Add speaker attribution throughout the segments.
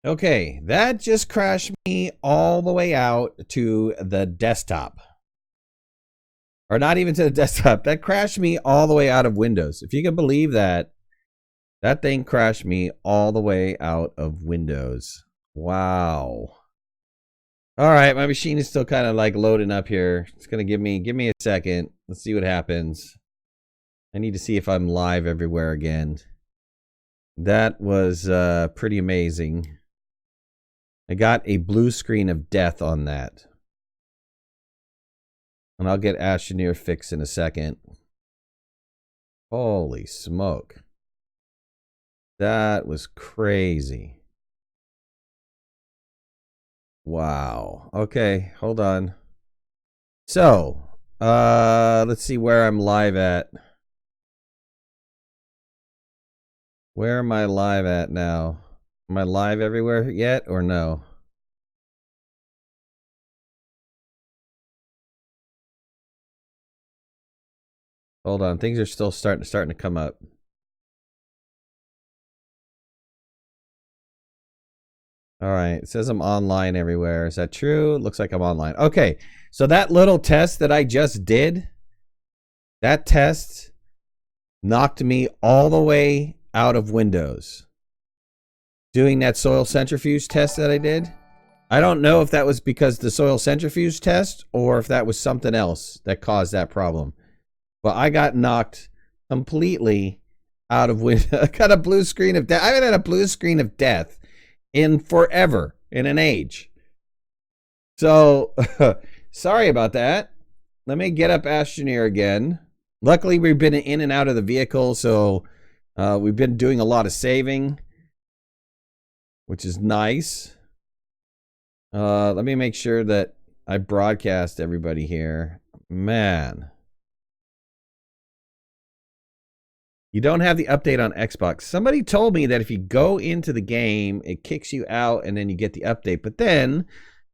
Speaker 1: Okay, that just crashed me all the way out to the desktop. Or not even to the desktop. That crashed me all the way out of Windows. If you can believe that, that thing crashed me all the way out of Windows. Wow. All right, my machine is still kind of like loading up here. It's gonna give me a second. Let's see what happens. I need to see if I'm live everywhere again. That was pretty amazing. I got a blue screen of death on that. And I'll get Astroneer fixed in a second. Holy smoke. That was crazy. Wow. Okay, hold on. So, let's see where I'm live at. Where am I live at now? Am I live everywhere yet or no? Hold on, things are still starting to come up. All right, it says I'm online everywhere. Is that true? It looks like I'm online. Okay, so that little test that I just did, that test knocked me all the way out of Windows. Doing that soil centrifuge test that I did, I don't know if that was because the soil centrifuge test or if that was something else that caused that problem. But I got knocked completely out of Windows. I got a blue screen of death. I haven't had a blue screen of death in forever, in an age. So, sorry about that. Let me get up Astroneer again. Luckily, we've been in and out of the vehicle, so we've been doing a lot of saving, which is nice. Let me make sure that I broadcast everybody here. Man. You don't have the update on Xbox. Somebody told me that if you go into the game, it kicks you out and then you get the update. But then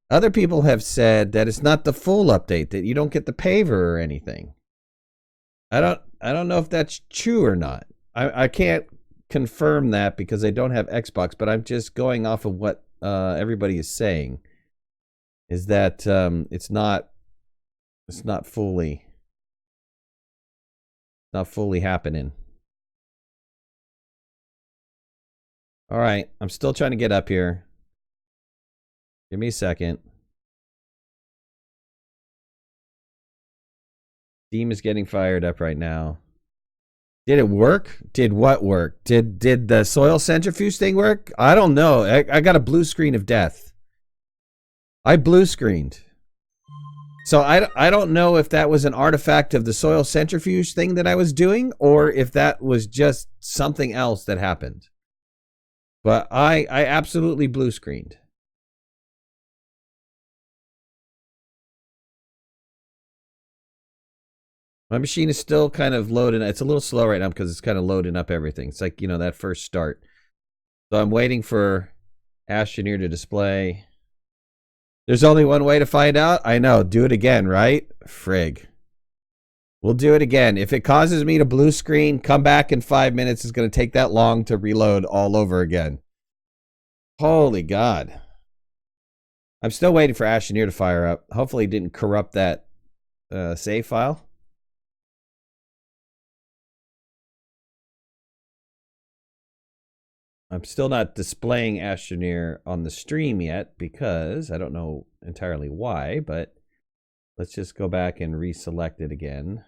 Speaker 1: other people have said that it's not the full update, that you don't get the Paver or anything. I don't know if that's true or not. I can't confirm that because I don't have Xbox, but I'm just going off of what everybody is saying. Is that it's not fully happening. All right, I'm still trying to get up here. Give me a second. Steam is getting fired up right now. Did it work? Did what work? Did the soil centrifuge thing work? I don't know. I got a blue screen of death. I blue screened. So I don't know if that was an artifact of the soil centrifuge thing that I was doing or if that was just something else that happened. But I absolutely blue screened. My machine is still kind of loading. It's a little slow right now because it's kind of loading up everything. It's like, you know, that first start. So I'm waiting for Astroneer to display. There's only one way to find out. I know. Do it again, right? Frig. We'll do it again. If it causes me to blue screen, come back in 5 minutes. It's going to take that long to reload all over again. Holy God. I'm still waiting for Astroneer to fire up. Hopefully it didn't corrupt that save file. I'm still not displaying Astroneer on the stream yet because I don't know entirely why, but let's just go back and reselect it again.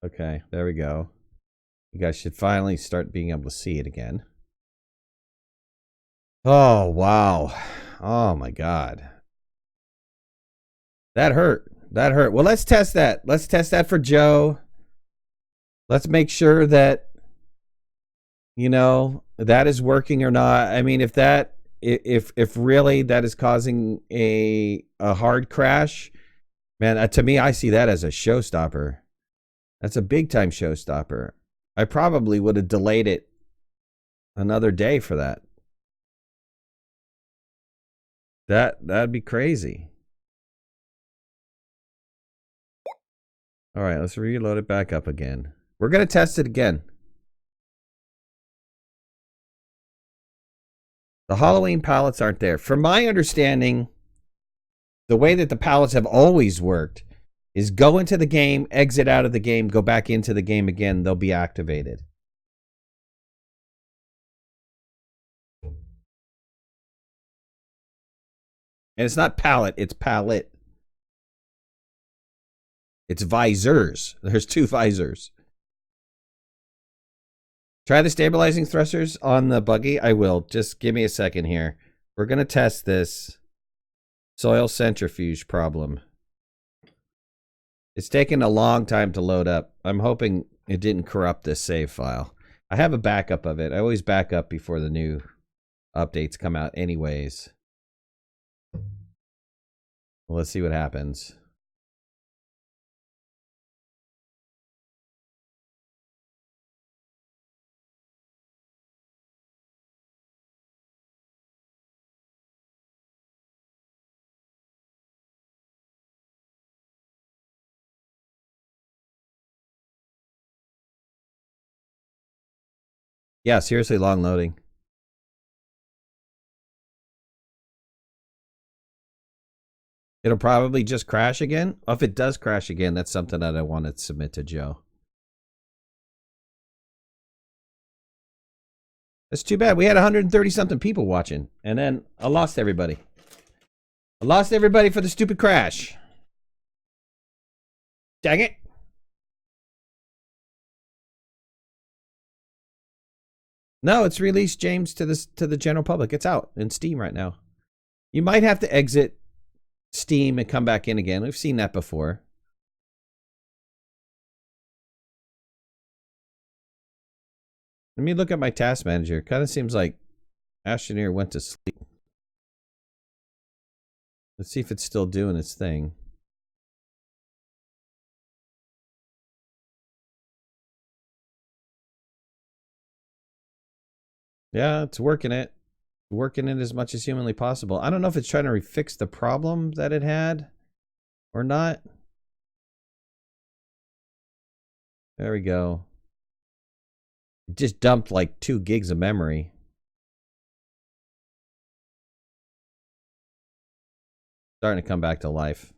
Speaker 1: Okay, there we go. You guys should finally start being able to see it again. Oh, wow. Oh, my God. That hurt. That hurt. Well, let's test that. Let's test that for Joe. Let's make sure that, you know, that is working or not. I mean, if that, if really that is causing a hard crash, man, to me, I see that as a showstopper. That's a big time showstopper. I probably would have delayed it another day for that. That'd be crazy. All right, let's reload it back up again. We're going to test it again. The Halloween pallets aren't there. From my understanding, the way that the pallets have always worked is go into the game, exit out of the game, go back into the game again. They'll be activated. And it's not pallet, it's pallet. It's visors. There's 2 visors. Try the stabilizing thrusters on the buggy. I will. Just give me a second here. We're going to test this soil centrifuge problem. It's taken a long time to load up. I'm hoping it didn't corrupt this save file. I have a backup of it. I always back up before the new updates come out anyways. Well, let's see what happens. Yeah, seriously long loading. It'll probably just crash again. Oh, if it does crash again, that's something that I want to submit to Joe. That's too bad. We had 130-something people watching, and then I lost everybody. I lost everybody for the stupid crash. Dang it. No, it's released, James, to the general public. It's out in Steam right now. You might have to exit Steam and come back in again. We've seen that before. Let me look at my task manager. Kind of seems like Astroneer went to sleep. Let's see if it's still doing its thing. Yeah, it's working it. Working it as much as humanly possible. I don't know if it's trying to refix the problem that it had or not. There we go. It just dumped like 2 gigs of memory. Starting to come back to life.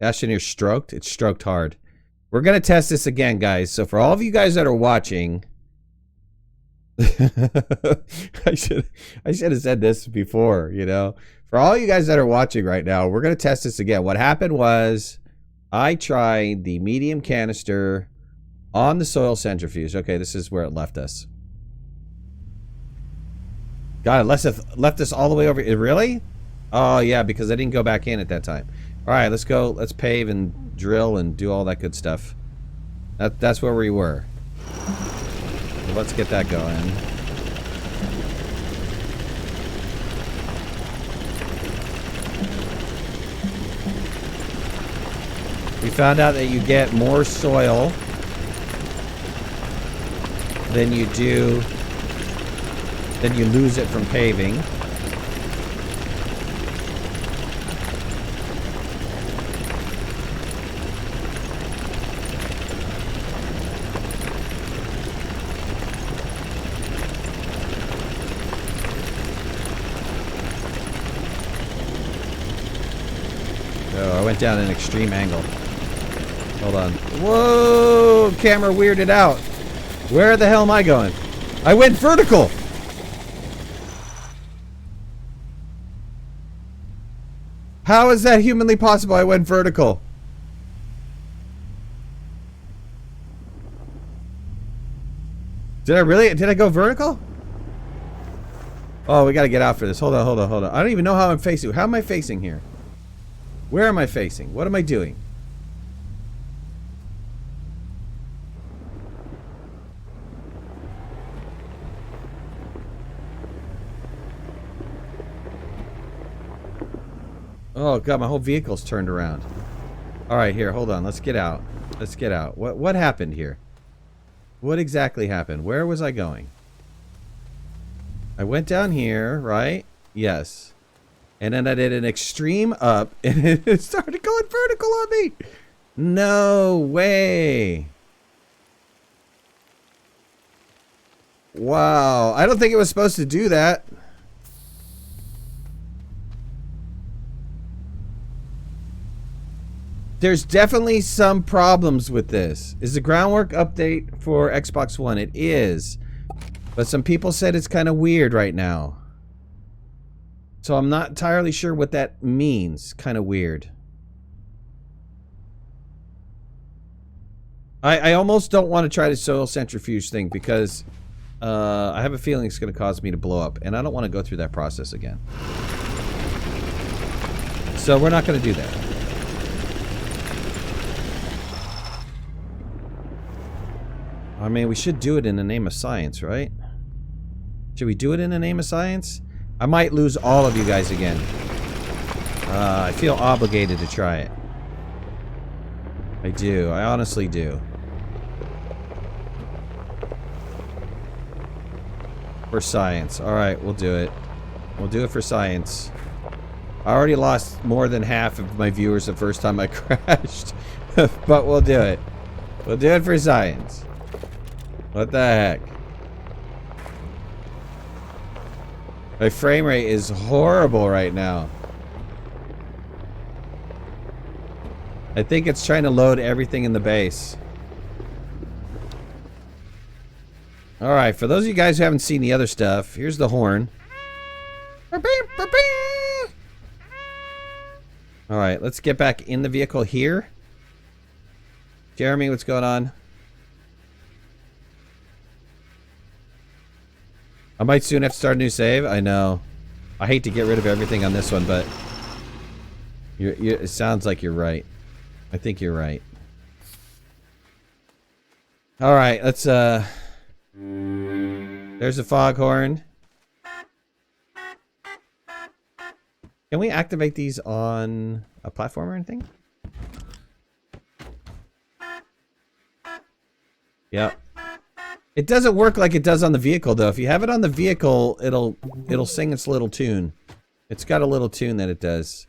Speaker 1: Astroneer stroked. It's stroked hard. We're going to test this again, guys. So for all of you guys that are watching, I should have said this before, you know. For all you guys that are watching right now, we're going to test this again. What happened was I tried the medium canister on the soil centrifuge. Okay, this is where it left us. God, it left us all the way over. Really? Oh, yeah, because I didn't go back in at that time. All right, let's go. Let's pave and drill and do all that good stuff. That's where we were. So let's get that going. We found out that you get more soil than you lose it from paving. Oh, I went down an extreme angle. Hold on. Whoa! Camera weirded out. Where the hell am I going? I went vertical! How is that humanly possible? I went vertical. Did I really? Did I go vertical? Oh, we gotta get out for this. Hold on, hold on, hold on. I don't even know how I'm facing. How am I facing here? Where am I facing? What am I doing? Oh god, my whole vehicle's turned around. Alright, here, hold on. Let's get out. Let's get out. What happened here? What exactly happened? Where was I going? I went down here, right? Yes. And then I did an extreme up, and it started going vertical on me. No way. Wow. I don't think it was supposed to do that. There's definitely some problems with this. Is the groundwork update for Xbox One? It is. But some people said it's kind of weird right now. So I'm not entirely sure what that means. Kind of weird. I almost don't want to try the soil centrifuge thing because I have a feeling it's going to cause me to blow up. And I don't want to go through that process again. So we're not going to do that. I mean, we should do it in the name of science, right? Should we do it in the name of science? I might lose all of you guys again. I feel obligated to try it. I do. I honestly do. For science. Alright, we'll do it. We'll do it for science. I already lost more than half of my viewers the first time I crashed. But we'll do it. We'll do it for science. What the heck? My frame rate is horrible right now. I think it's trying to load everything in the base. Alright, for those of you guys who haven't seen the other stuff, here's the horn. Alright, let's get back in the vehicle here. Jeremy, what's going on? I might soon have to start a new save. I know. I hate to get rid of everything on this one, but it sounds like you're right. I think you're right. Alright, let's there's a foghorn. Can we activate these on a platform or anything? Yep. It doesn't work like it does on the vehicle, though. If you have it on the vehicle, it'll sing its little tune. It's got a little tune that it does.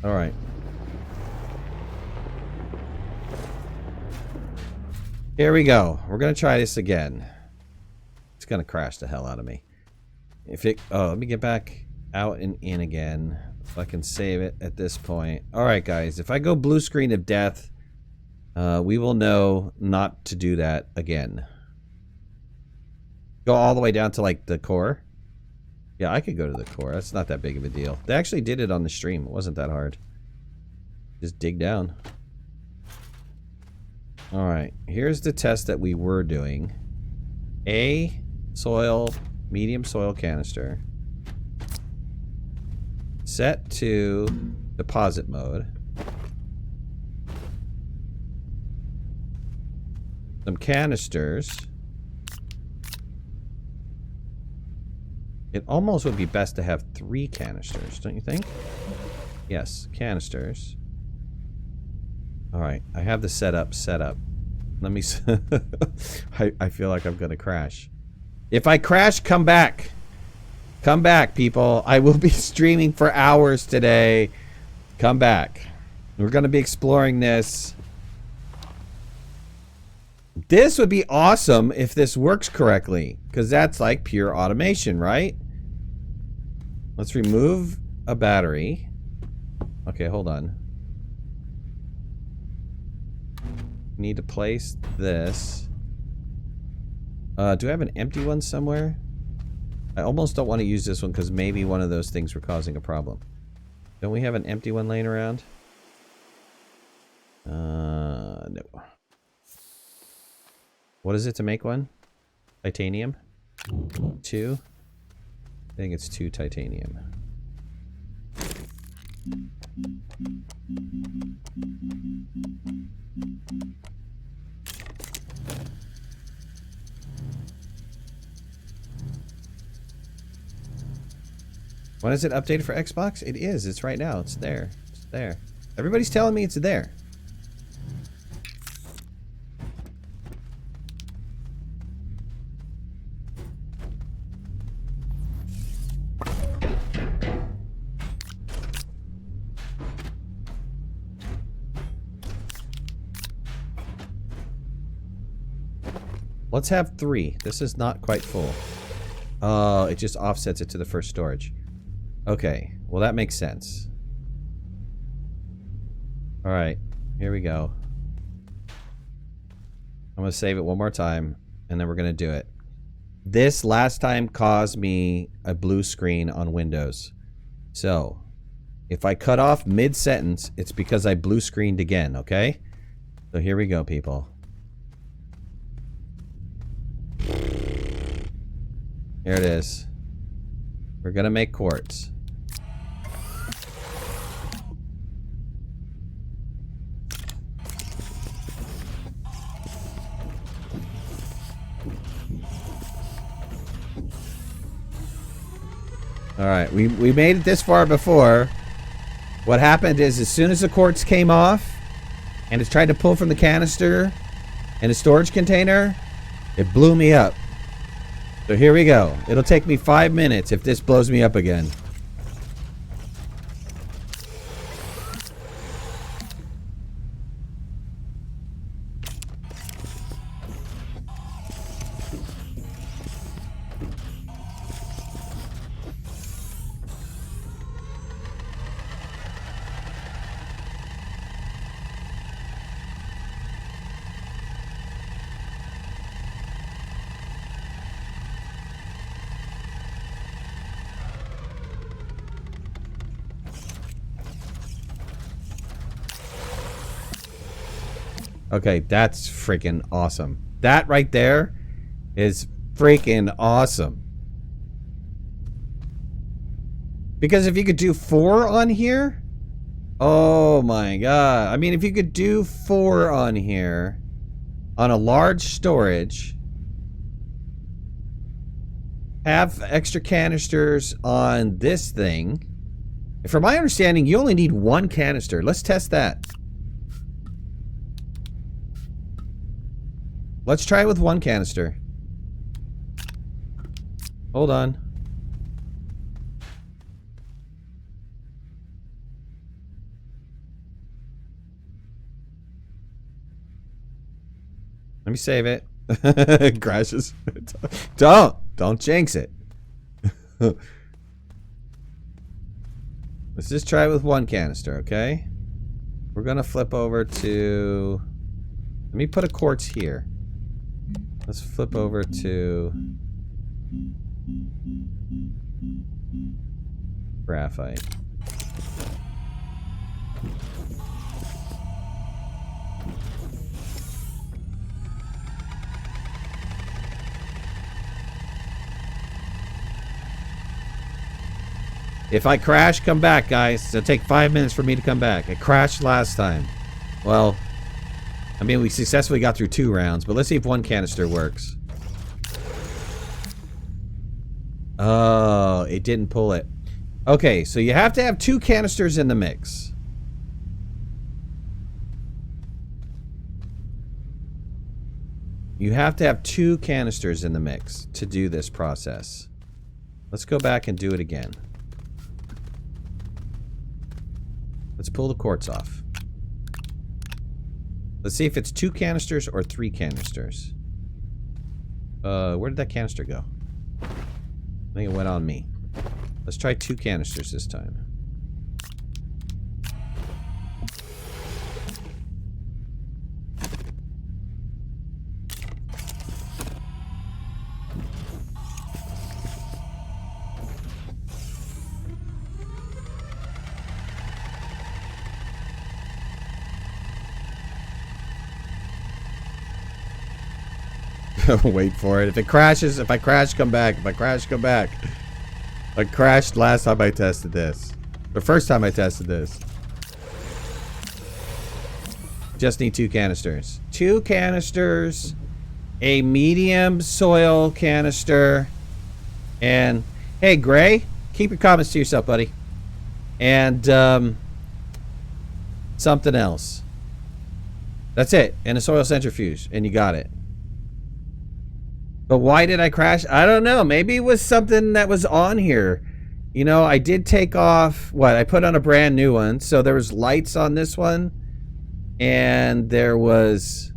Speaker 1: All right. Here we go. We're gonna try this again. It's gonna crash the hell out of me. Oh, let me get back out and in again. If I can save it at this point. Alright guys, if I go blue screen of death, we will know not to do that again. Go all the way down to like the core. Yeah, I could go to the core. That's not that big of a deal. They actually did it on the stream. It wasn't that hard. Just dig down. Alright, here's the test that we were doing. A soil, medium soil canister. Set to deposit mode. Some canisters. It almost would be best to have 3 canisters, don't you think? Yes, canisters. Alright, I have the setup set up. Let me... I feel like I'm gonna crash. If I crash, come back. Come back, people. I will be streaming for hours today. Come back. We're gonna be exploring this. This would be awesome if this works correctly. Because that's like pure automation, right? Let's remove a battery. Okay, hold on. Need to place this. Do I have an empty one somewhere? I almost don't want to use this one because maybe one of those things were causing a problem. Don't we have an empty one laying around? No. What is it to make one? Titanium? 2? I think it's 2 titanium. When is it updated for Xbox? It is. It's right now. It's there. It's there. Everybody's telling me it's there. Let's have 3. This is not quite full. Oh, it just offsets it to the first storage. Okay, well that makes sense. Alright, here we go. I'm going to save it one more time, and then we're going to do it. This last time caused me a blue screen on Windows. So, if I cut off mid-sentence, it's because I blue screened again, okay? So here we go, people. Here it is. We're gonna make quartz. Alright, we made it this far before. What happened is as soon as the quartz came off and it tried to pull from the canister in a storage container, it blew me up. So here we go. It'll take me 5 minutes if this blows me up again. Okay, that's freaking awesome. That right there is freaking awesome. Because if you could do 4 on here, oh my god. I mean, if you could do 4 on here on a large storage, have extra canisters on this thing. From my understanding, you only need 1 canister. Let's test that. Let's try it with 1 canister. Hold on. Let me save it. It crashes. Don't jinx it. Let's just try it with 1 canister, okay? We're gonna flip over to... Let me put a quartz here. Let's flip over to graphite. If I crash, come back, guys. It'll take 5 minutes for me to come back. I crashed last time. Well, I mean, we successfully got through 2 rounds, but let's see if 1 canister works. Oh, it didn't pull it. Okay, so you have to have 2 canisters in the mix. You have to have 2 canisters in the mix to do this process. Let's go back and do it again. Let's pull the quartz off. Let's see if it's 2 canisters or 3 canisters. Where did that canister go? I think it went on me. Let's try 2 canisters this time. Wait for it. If it crashes, if I crash, come back. If I crash, come back. I crashed last time I tested this. The first time I tested this. Just need 2 canisters. 2 canisters. A medium soil canister. And, hey, Gray, keep your comments to yourself, buddy. And something else. That's it. And a soil centrifuge, and you got it. But why did I crash? I don't know. Maybe it was something that was on here. You know, I did take off, I put on a brand new one. So there was lights on this one. And there was,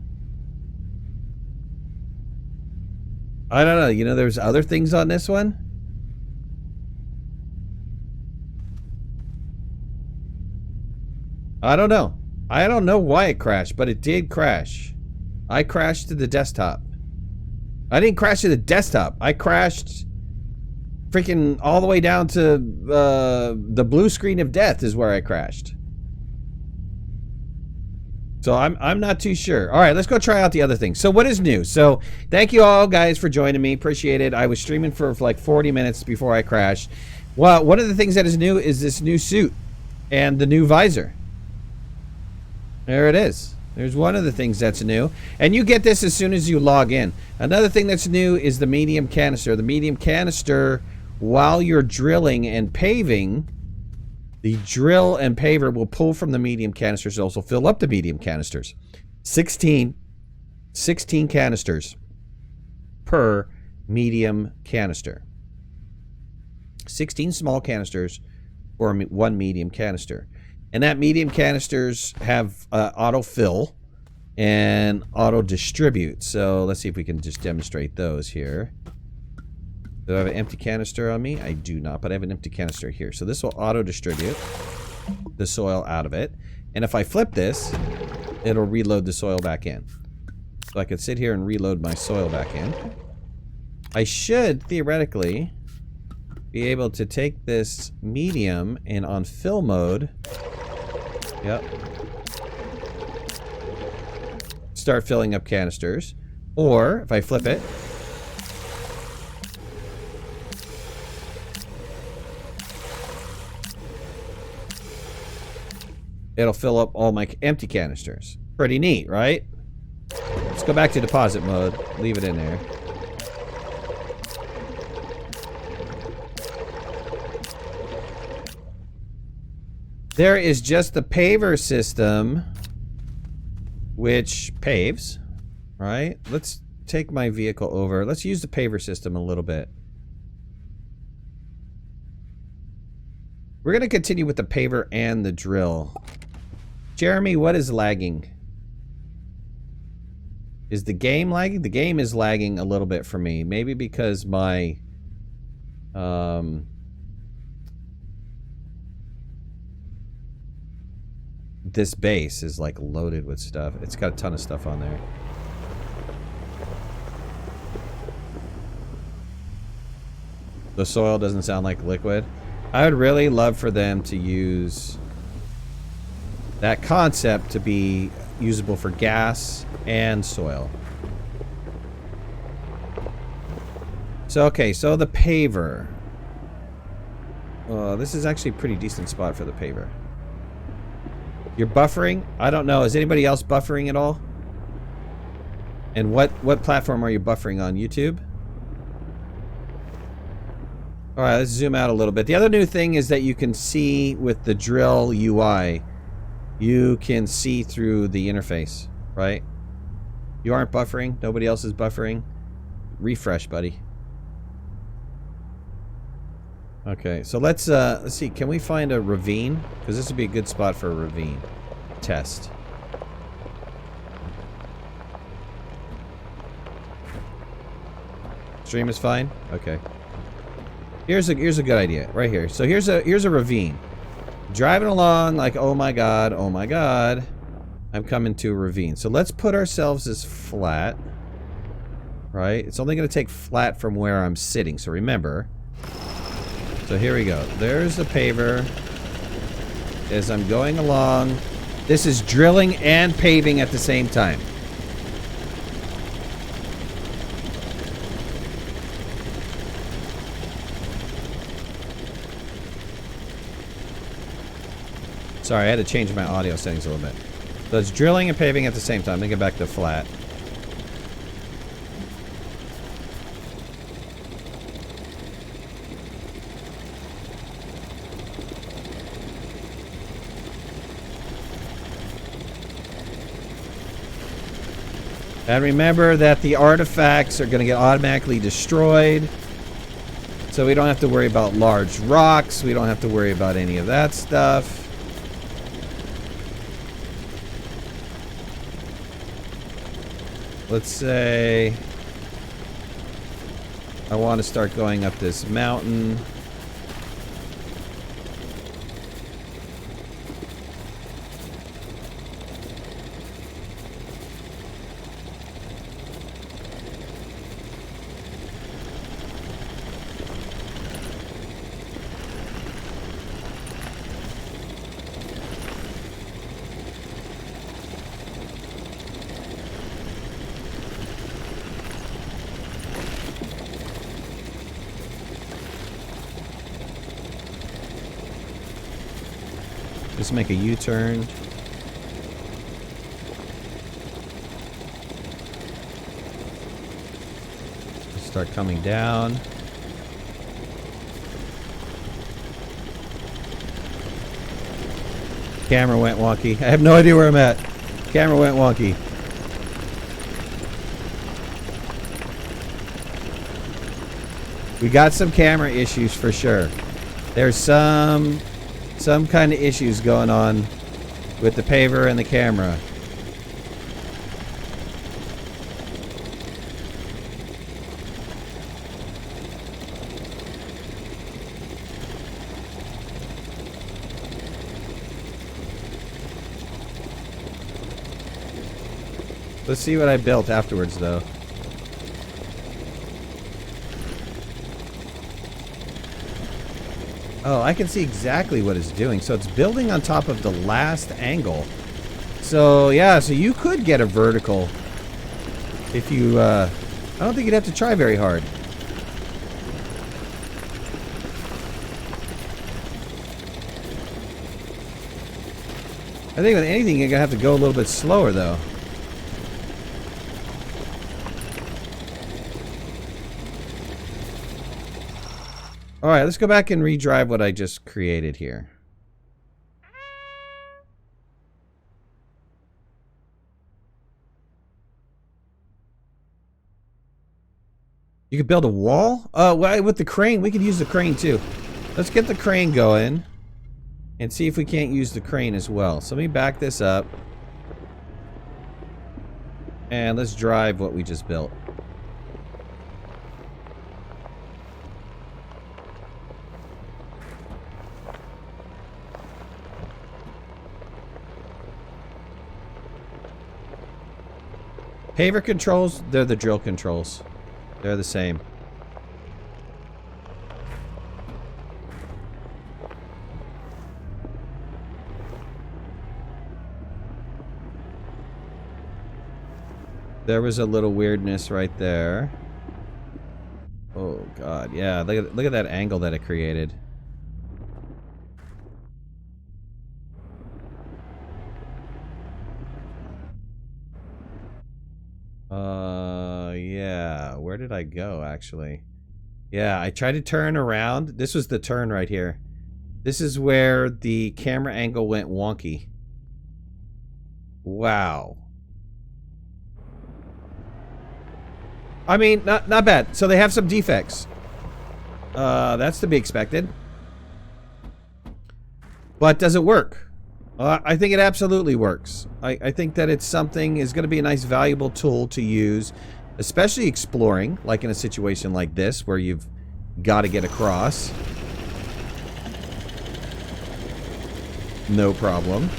Speaker 1: I don't know, you know, there's other things on this one. I don't know. I don't know why it crashed, but it did crash. I crashed to the desktop. I didn't crash to the desktop. I crashed freaking all the way down to the blue screen of death is where I crashed. So I'm not too sure. All right, let's go try out the other thing. So what is new? So thank you all guys for joining me. Appreciate it. I was streaming for like 40 minutes before I crashed. Well, one of the things that is new is this new suit and the new visor. There it is. There's one of the things that's new. And you get this as soon as you log in. Another thing that's new is the medium canister. The medium canister, while you're drilling and paving, the drill and paver will pull from the medium canisters, also fill up the medium canisters. 16 canisters per medium canister. 16 small canisters for one medium canister. And that medium canisters have auto fill and auto distribute. So let's see if we can just demonstrate those here. Do I have an empty canister on me? I do not, but I have an empty canister here. So this will auto distribute the soil out of it. And if I flip this, it'll reload the soil back in. So I could sit here and reload my soil back in. I should theoretically be able to take this medium and on fill mode, yep, start filling up canisters. Or if I flip it, it'll fill up all my empty canisters. Pretty neat, right? Let's go back to deposit mode. Leave it in there. There is just the paver system, which paves, right? Let's take my vehicle over. Let's use the paver system a little bit. We're going to continue with the paver and the drill. Jeremy, what is lagging? Is the game lagging? The game is lagging a little bit for me. Maybe because my this base is like loaded with stuff. It's got a ton of stuff on there. The soil doesn't sound like liquid. I would really love for them to use that concept to be usable for gas and soil. So, okay, so the paver. This is actually a pretty decent spot for the paver. You're buffering? I don't know. Is anybody else buffering at all? And what platform are you buffering on? YouTube? Alright, let's zoom out a little bit. The other new thing is that you can see with the drill UI, you can see through the interface, right? You aren't buffering. Nobody else is buffering. Refresh, buddy. Okay, so let's see. Can we find a ravine? Because this would be a good spot for a ravine test. Stream is fine. Okay. Here's a good idea right here. So here's a ravine. Driving along like, oh my god, I'm coming to a ravine. So let's put ourselves as flat, right? It's only going to take flat from where I'm sitting. So remember. So here we go. There's the paver. As I'm going along, this is drilling and paving at the same time. Sorry, I had to change my audio settings a little bit. So it's drilling and paving at the same time. Let me get back to flat. And remember that the artifacts are going to get automatically destroyed. So we don't have to worry about large rocks. We don't have to worry about any of that stuff. Let's say I want to start going up this mountain. Just make a U-turn. Start coming down. Camera went wonky. I have no idea where I'm at. Camera went wonky. We got some camera issues for sure. There's some kind of issues going on with the Paver and the camera. Let's see what I built afterwards, though. Oh, I can see exactly what it's doing. So it's building on top of the last angle. So, yeah, so you could get a vertical if you, I don't think you'd have to try very hard. I think with anything, you're going to have to go a little bit slower, though. Alright, let's go back and redrive what I just created here. You could build a wall? Well, with the crane, we could use the crane too. Let's get the crane going and see if we can't use the crane as well. So let me back this up. And let's drive what we just built. Paver controls, they're the drill controls. They're the same. There was a little weirdness right there. Oh god, yeah, look at that angle that it created. Yeah, where did I go, actually? Yeah, I tried to turn around. This was the turn right here. This is where the camera angle went wonky. Wow. I mean, not bad. So they have some defects. That's to be expected. But does it work? I think it absolutely works. I think that it's something is going to be a nice, valuable tool to use, especially exploring, like in a situation like this where you've got to get across. No problem.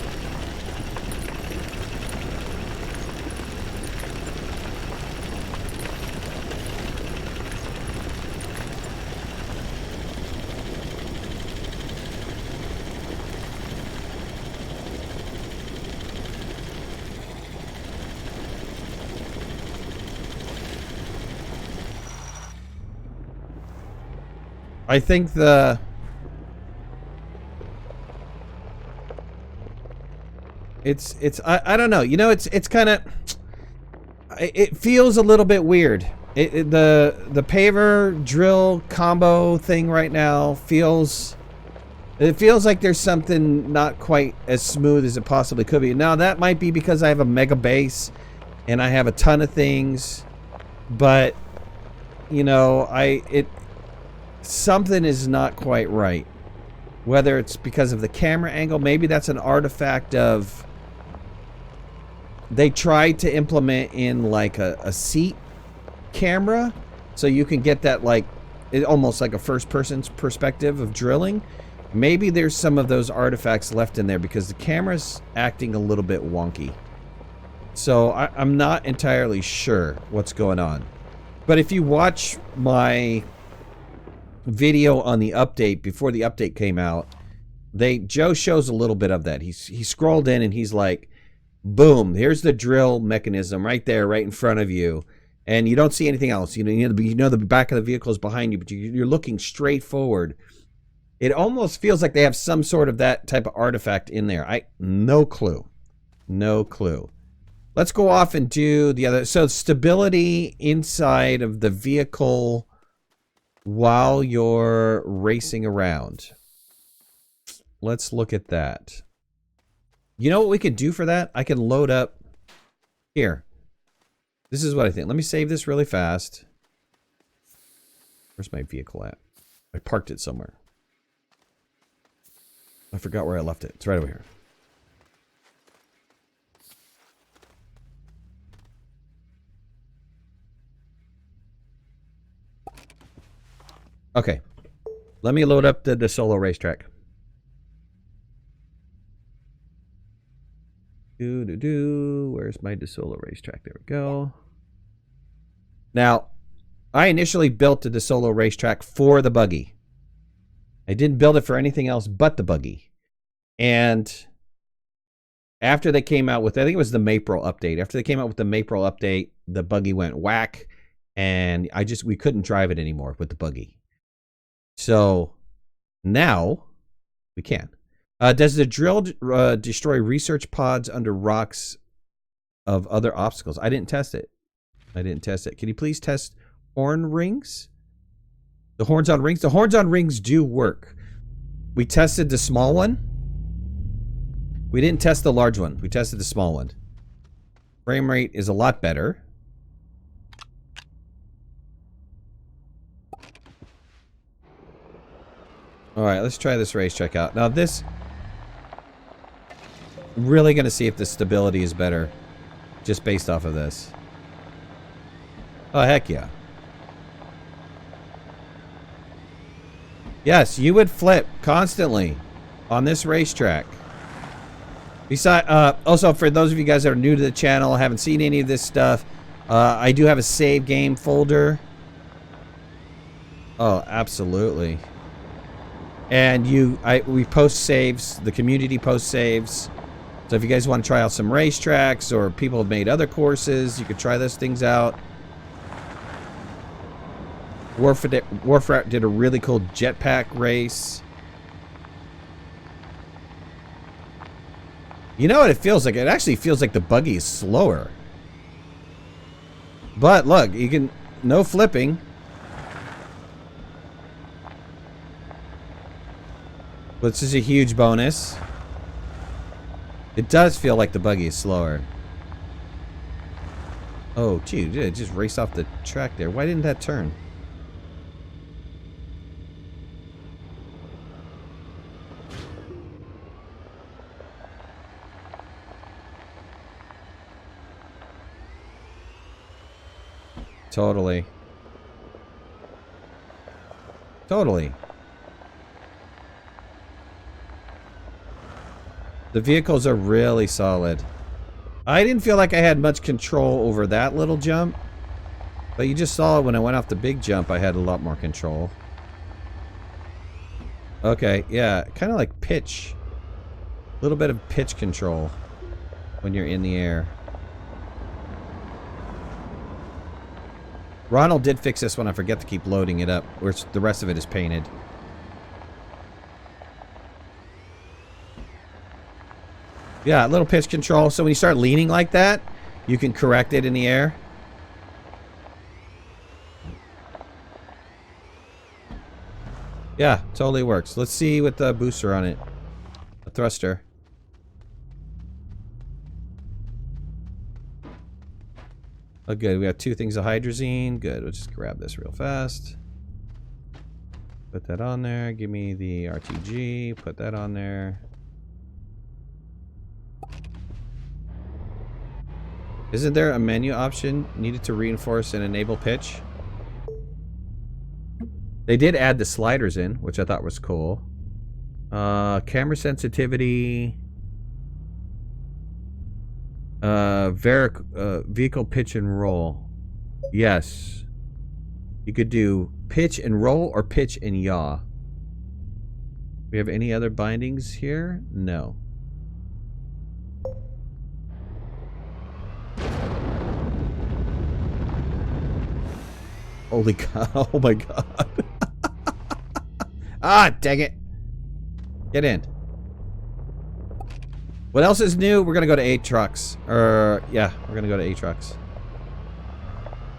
Speaker 1: I think I don't know. You know, it's kind of, it feels a little bit weird. The Paver drill combo thing right now feels like there's something not quite as smooth as it possibly could be. Now that might be because I have a mega base and I have a ton of things, but you know, something is not quite right. Whether it's because of the camera angle, maybe that's an artifact of they tried to implement in like a seat camera, so you can get that like almost like a first person's perspective of drilling. Maybe there's some of those artifacts left in there because the camera's acting a little bit wonky. So I'm not entirely sure what's going on. But if you watch my video on the update before the update came out, Joe shows a little bit of that. He scrolled in and he's like, boom, here's the drill mechanism right there, right in front of you. And you don't see anything else. You know the back of the vehicle is behind you, but you're looking straight forward. It almost feels like they have some sort of that type of artifact in there. No clue. No clue. Let's go off and do the other. So stability inside of the vehicle while you're racing around. Let's look at that. You know what we could do for that? I can load up here. This is what I think. Let me save this really fast. Where's my vehicle at? I parked it somewhere. I forgot where I left it. It's right over here. Okay. Let me load up the solo racetrack. Where's my DeSolo racetrack? There we go. Now, I initially built the DeSolo racetrack for the buggy. I didn't build it for anything else but the buggy. And after they came out with, I think it was the April update. After they came out with the April update, the buggy went whack, and we couldn't drive it anymore with the buggy. So now we can. Does the drill destroy research pods under rocks of other obstacles? I didn't test it. I didn't test it. Can you please test horn rings? The horns on rings? The horns on rings do work. We tested the small one. We didn't test the large one. We tested the small one. Frame rate is a lot better. Alright, let's try this racetrack out. Now this... really going to see if the stability is better just based off of this. Oh, heck yeah. Yes, you would flip constantly on this racetrack. Besides, also, for those of you guys that are new to the channel, haven't seen any of this stuff, I do have a save game folder. Oh, absolutely. And we post saves, the community posts saves. So if you guys want to try out some racetracks, or people have made other courses, you could try those things out. Warfrat did a really cool jetpack race. You know what it feels like? It actually feels like the buggy is slower. But look, you can... no flipping. Which is a huge bonus. It does feel like the buggy is slower. Oh, gee, it just raced off the track there. Why didn't that turn? Totally. Totally. The vehicles are really solid. I didn't feel like I had much control over that little jump. But you just saw it when I went off the big jump, I had a lot more control. Okay, yeah, kind of like pitch. A little bit of pitch control when you're in the air. Ronald did fix this one. I forget to keep loading it up. Where the rest of it is painted. Yeah, a little pitch control. So when you start leaning like that, you can correct it in the air. Yeah, totally works. Let's see with the booster on it. A thruster. Oh, good. We have 2 things of hydrazine. Good. We'll just grab this real fast. Put that on there. Give me the RTG. Put that on there. Isn't there a menu option needed to reinforce and enable pitch? They did add the sliders in, which I thought was cool. Camera sensitivity. Vehicle pitch and roll. Yes. You could do pitch and roll or pitch and yaw. We have any other bindings here? No. Holy cow. Oh my god. Ah, dang it. Get in. What else is new? We're gonna go to Aatrox. Yeah, we're gonna go to Aatrox.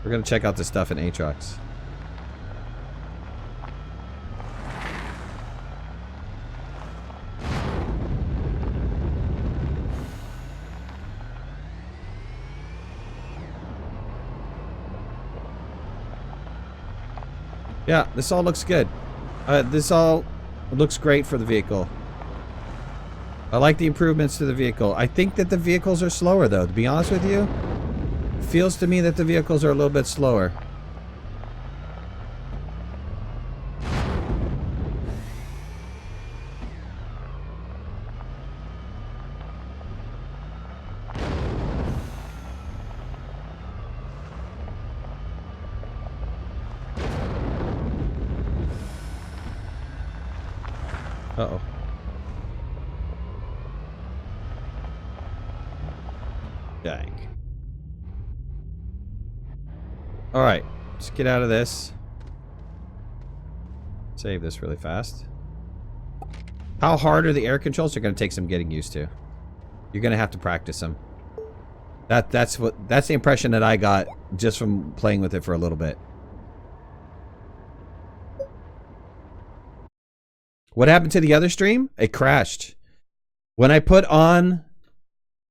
Speaker 1: We're gonna check out the stuff in Aatrox. Yeah, this all looks good. This all looks great for the vehicle. I like the improvements to the vehicle. I think that the vehicles are slower, though, to be honest with you. It feels to me that the vehicles are a little bit slower. Uh-oh. Dang. Alright, let's get out of this. Save this really fast. How hard are the air controls? They're going to take some getting used to. You're going to have to practice them. That's the impression that I got just from playing with it for a little bit. What happened to the other stream? It crashed. When I put on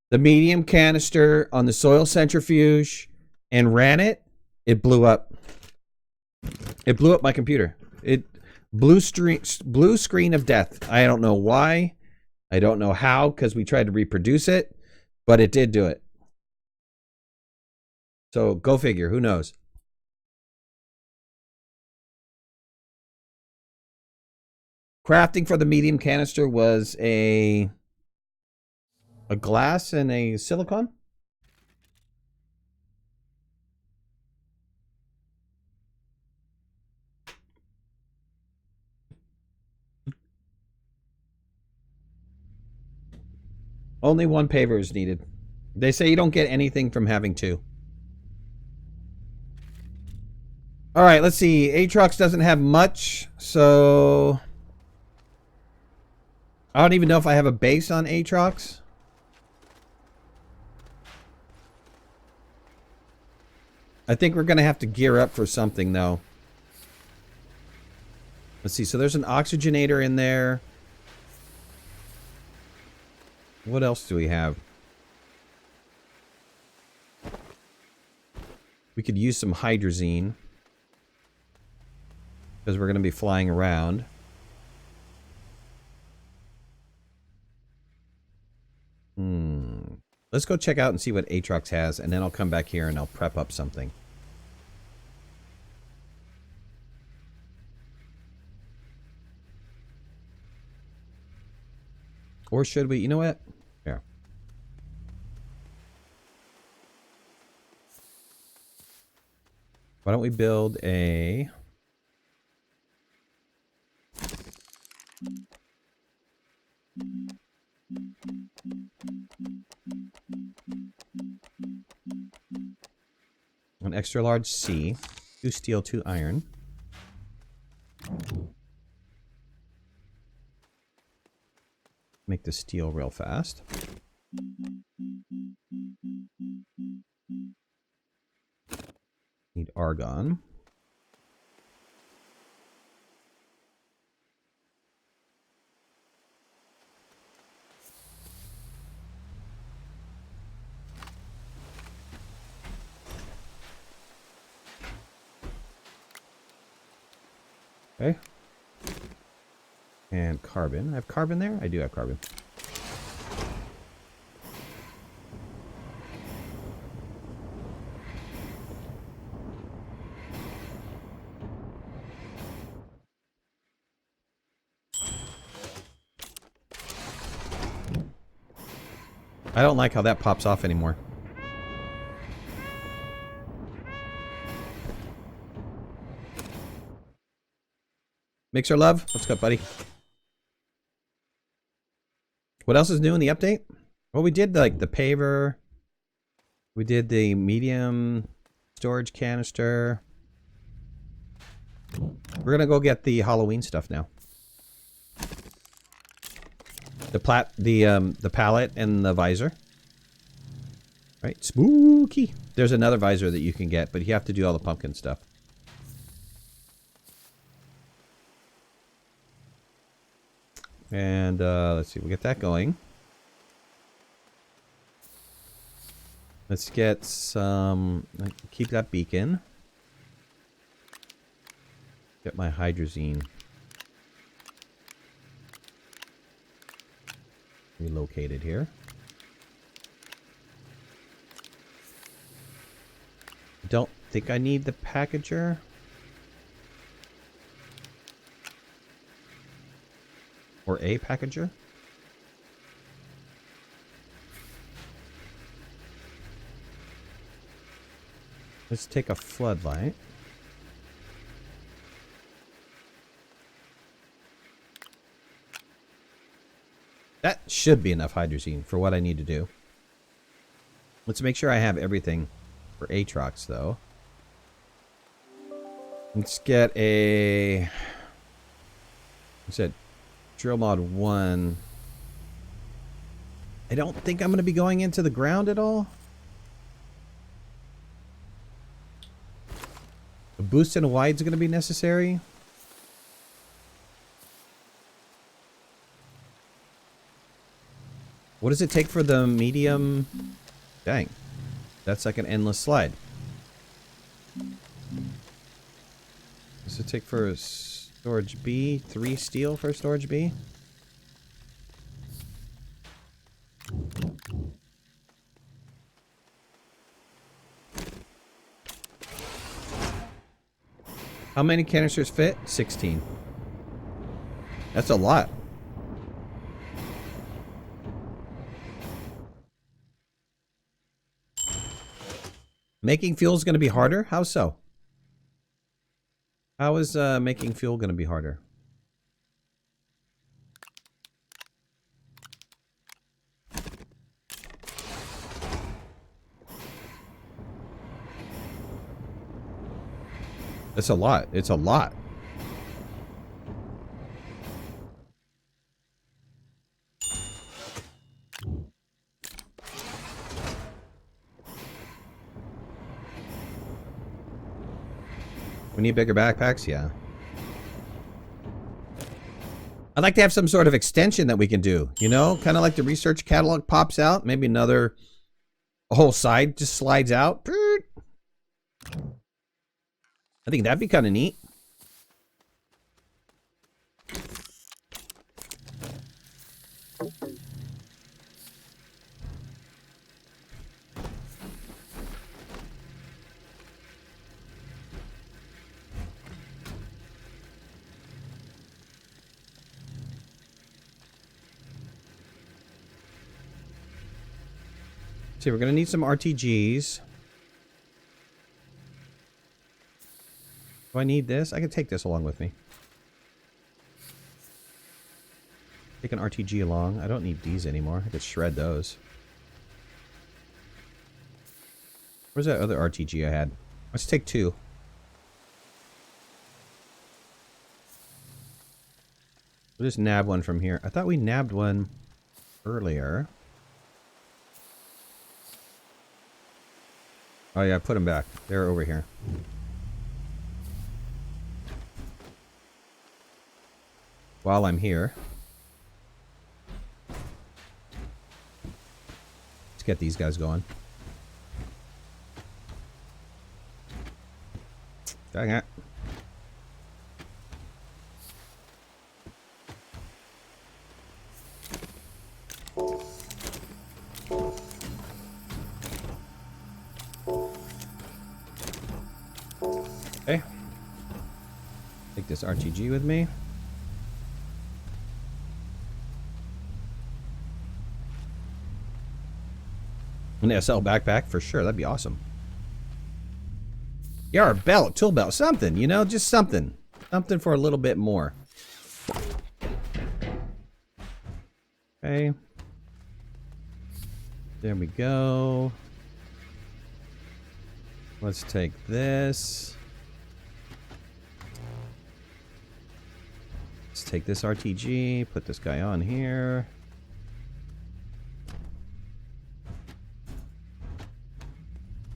Speaker 1: the medium canister on the soil centrifuge and ran it, it blew up. It blew up my computer. It blue screen of death. I don't know why. I don't know how, because we tried to reproduce it, but it did do it. So go figure. Who knows? Crafting for the medium canister was a glass and a silicone. Only one paver is needed. They say you don't get anything from having 2. All right, let's see. Aatrox doesn't have much, so I don't even know if I have a base on Aatrox. I think we're going to have to gear up for something, though. Let's see. So there's an oxygenator in there. What else do we have? We could use some hydrazine, because we're going to be flying around. Let's go check out and see what Aatrox has, and then I'll come back here and I'll prep up something. Or should we? You know what? Here. Why don't we build a... an extra large C, 2 steel, 2 iron. Make the steel real fast. Need argon. Okay. And carbon. I have carbon there? I do have carbon. I don't like how that pops off anymore. Mixer love, what's up, buddy? What else is new in the update? Well, we did like the paver. We did the medium storage canister. We're gonna go get the Halloween stuff now. The pallet and the visor. Right, spooky. There's another visor that you can get, but you have to do all the pumpkin stuff. And let's see, we'll get that going. Let's get some, keep that beacon. Get my hydrazine. Relocated here. Don't think I need the packager. Or a packager. Let's take a floodlight. That should be enough hydrazine for what I need to do. Let's make sure I have everything for Aatrox, though. Let's get a... I said drill mod 1. I don't think I'm going to be going into the ground at all. A boost and a wide is going to be necessary. What does it take for the medium? Dang. That's like an endless slide. Does it take for storage B? 3 steel for storage B? How many canisters fit? 16. That's a lot. Making fuel is going to be harder? How so? How is making fuel going to be harder? It's a lot. It's a lot. We need bigger backpacks? Yeah. I'd like to have some sort of extension that we can do. You know? Kind of like the research catalog pops out. Maybe a whole side just slides out. I think that'd be kind of neat. See, we're going to need some RTGs. Do I need this? I can take this along with me. Take an RTG along. I don't need these anymore. I could shred those. Where's that other RTG I had? Let's take 2. We'll just nab one from here. I thought we nabbed one earlier. Oh yeah, put them back. They're over here. While I'm here, let's get these guys going. Dang it. Take this RTG with me. An SL backpack for sure. That'd be awesome. Yeah, or a belt, tool belt, something, you know, just something. Something for a little bit more. Okay. There we go. Let's take this. Let's take this RTG, put this guy on here.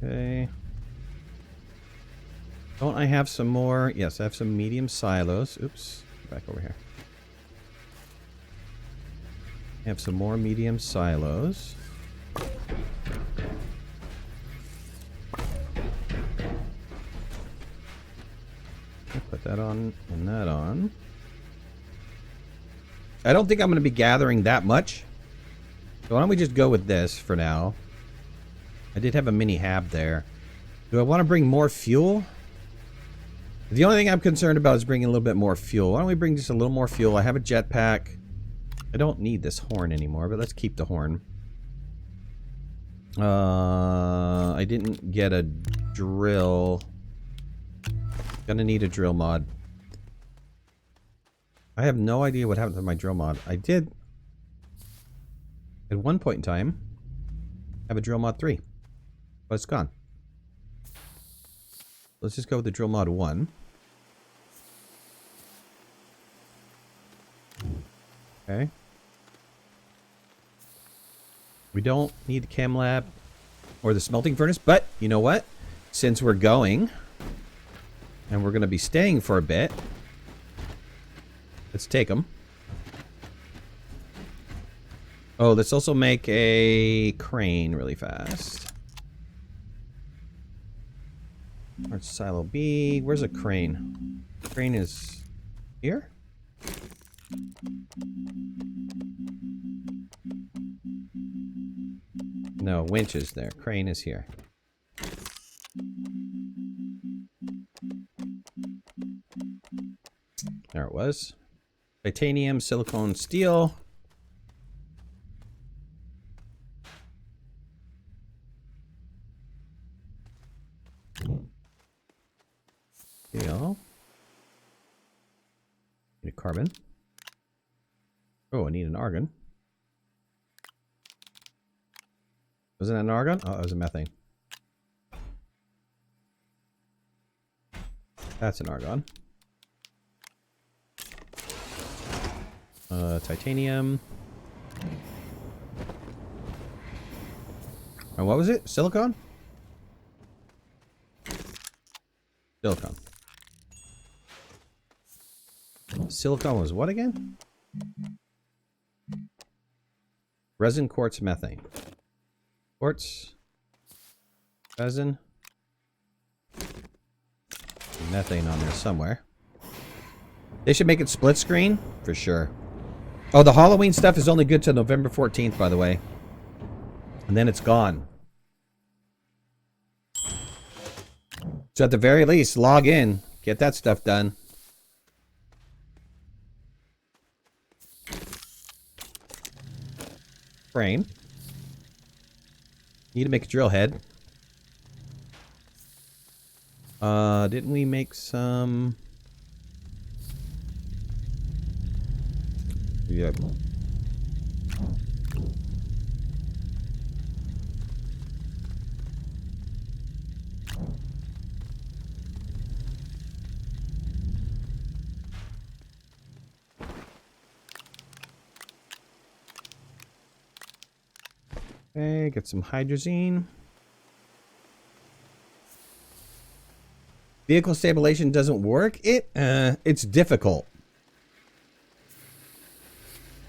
Speaker 1: Okay. Don't I have some more? Yes, I have some medium silos. Oops. Back over here. I have some more medium silos. I'll put that on and that on. I don't think I'm going to be gathering that much. So why don't we just go with this for now? I did have a mini hab there. Do I want to bring more fuel? The only thing I'm concerned about is bringing a little bit more fuel. Why don't we bring just a little more fuel? I have a jetpack. I don't need this horn anymore, but let's keep the horn. I didn't get a drill. Gonna need a drill mod. I have no idea what happened to my drill mod. I did, at one point in time, have a drill mod 3. But it's gone. Let's just go with the drill mod 1. Okay. We don't need the chem lab or the smelting furnace, but you know what? Since we're going and we're going to be staying for a bit, let's take them. Oh, let's also make a crane really fast. Where's silo B? Where's a crane? Crane is here? No, winch is there. Crane is here. There it was. Titanium, silicone, steel. Steel. Need a carbon. Oh, I need an argon. Wasn't that an argon? Oh, it was a methane. That's an argon. Titanium. And what was it? Silicon? Silicon. Silicon was what again? Resin, quartz, methane. Quartz. Resin. Methane on there somewhere. They should make it split screen for sure. Oh, the Halloween stuff is only good till November 14th, by the way. And then it's gone. So at the very least, log in. Get that stuff done. Frame. Need to make a drill head. Didn't we make some... Yep. Okay, get some hydrazine. Vehicle stabilization doesn't work. It's difficult.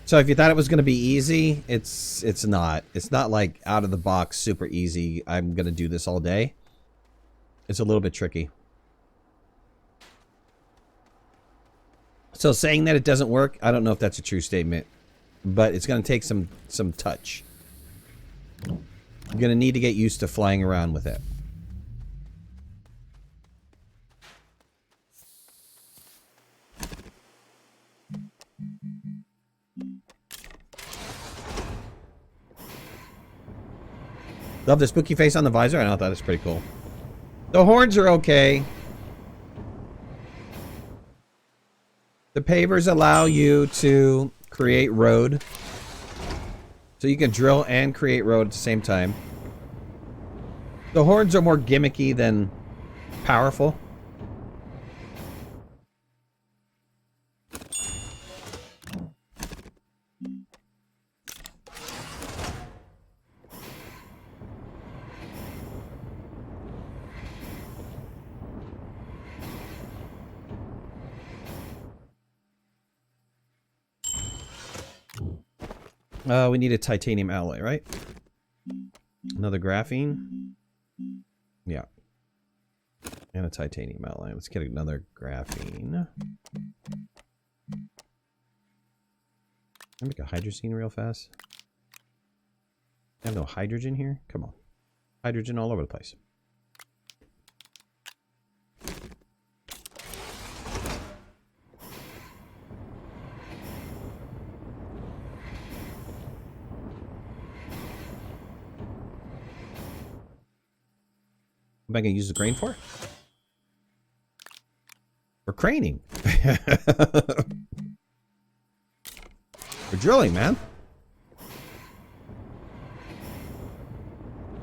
Speaker 1: So if you thought it was going to be easy, it's not. It's not like out of the box super easy. I'm going to do this all day. It's a little bit tricky. So saying that it doesn't work, I don't know if that's a true statement, but it's going to take some touch. I'm going to need to get used to flying around with it. Love the spooky face on the visor. I know, that is pretty cool. The horns are okay. The pavers allow you to create road. So you can drill and create road at the same time. The horns are more gimmicky than powerful. We need a titanium alloy, right? Another graphene. Yeah. And a titanium alloy. Let's get another graphene. Can I make a hydrazine real fast? I have no hydrogen here? Come on. Hydrogen all over the place. What am I going to use the crane for? For craning. For drilling, man.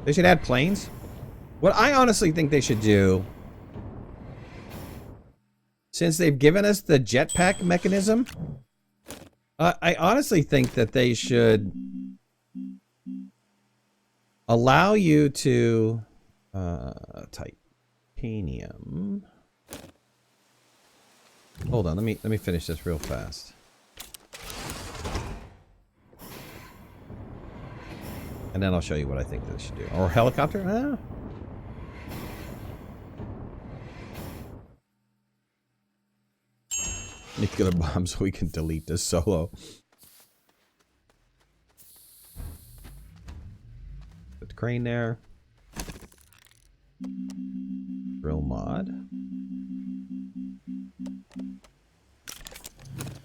Speaker 1: They should add planes. What I honestly think they should do, since they've given us the jetpack mechanism, I honestly think that they should allow you to titanium. Hold on, let me finish this real fast. And then I'll show you what I think they should do. Or helicopter? Nuclear bomb so we can delete this solo. Put the crane there. Drill mod.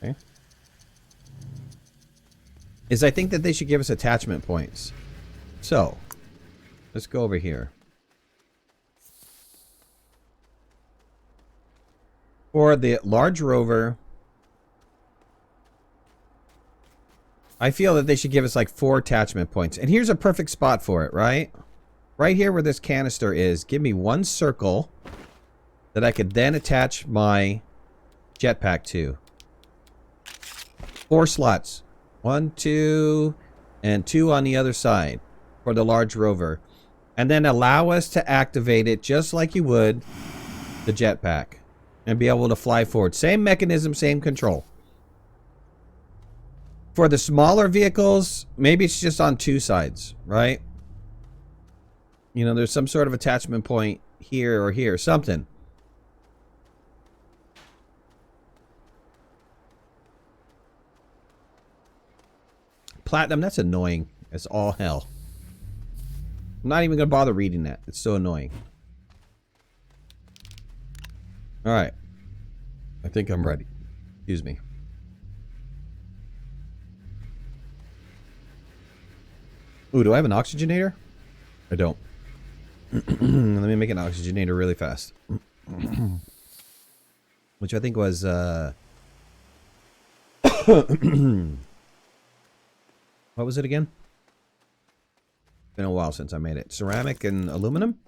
Speaker 1: Okay. I think that they should give us attachment points. So, let's go over here. For the large rover, I feel that they should give us like 4 attachment points. And here's a perfect spot for it, right? Right here where this canister is, give me 1 circle that I could then attach my jetpack to. 4 slots. 1, 2, and 2 on the other side for the large rover. And then allow us to activate it just like you would the jetpack. And be able to fly forward. Same mechanism, same control. For the smaller vehicles, maybe it's just on 2 sides, right? You know, there's some sort of attachment point here or here, something. Platinum, that's annoying as all hell. I'm not even going to bother reading that. It's so annoying. Alright. I think I'm ready. Excuse me. Ooh, do I have an oxygenator? I don't. Let me make an oxygenator really fast. Which I think was, what was it again? Been a while since I made it. Ceramic and aluminum?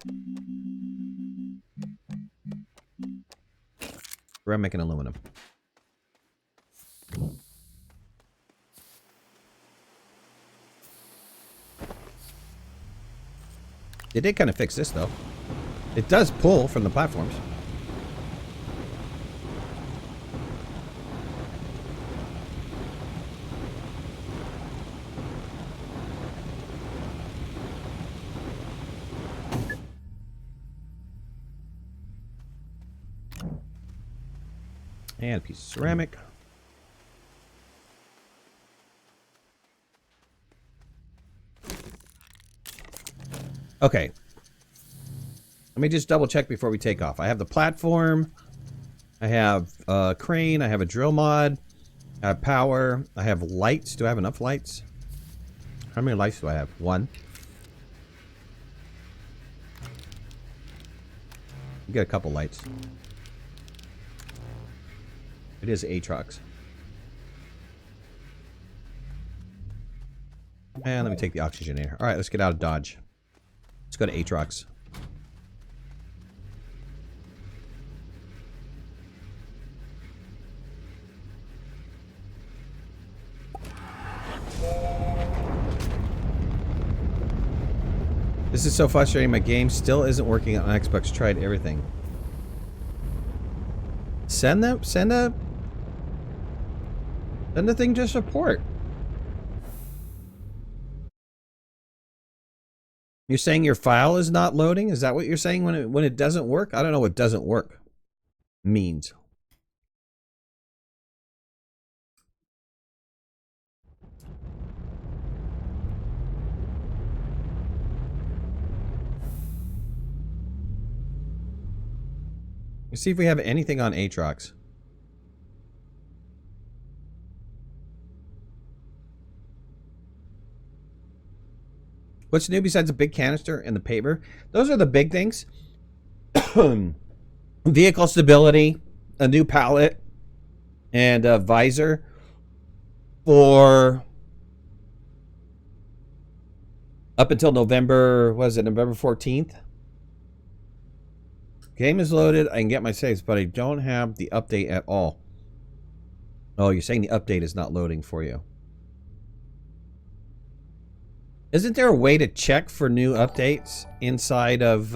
Speaker 1: Ceramic and aluminum. They did kind of fix this, though. It does pull from the platforms. And a piece of ceramic. Okay. Let me just double check before we take off. I have the platform. I have a crane. I have a drill mod. I have power. I have lights. Do I have enough lights? How many lights do I have? 1. We got a couple lights. It is Aatrox. And let me take the oxygenator. Alright, let's get out of Dodge. Let's go to Aatrox. This is so frustrating. My game still isn't working on Xbox. Tried everything. Send the thing to support. You're saying your file is not loading? Is that what you're saying when it doesn't work? I don't know what doesn't work means. Let's see if we have anything on Aatrox. What's new besides the big canister and the Paver? Those are the big things. Vehicle stability, a new pallet, and a visor for up until November, what is it, November 14th? Game is loaded. I can get my saves, but I don't have the update at all. Oh, you're saying the update is not loading for you. Isn't there a way to check for new updates inside of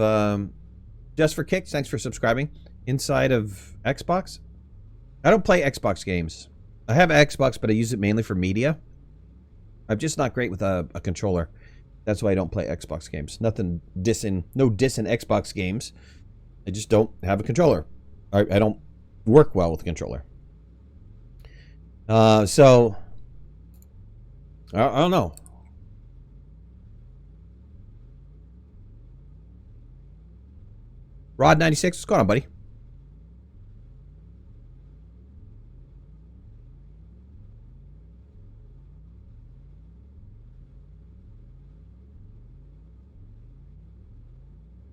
Speaker 1: Just for Kicks? Thanks for subscribing. Inside of Xbox? I don't play Xbox games. I have Xbox, but I use it mainly for media. I'm just not great with a controller. That's why I don't play Xbox games. No dissing Xbox games. I just don't have a controller. I don't work well with a controller. So I don't know. Rod96, what's going on, buddy?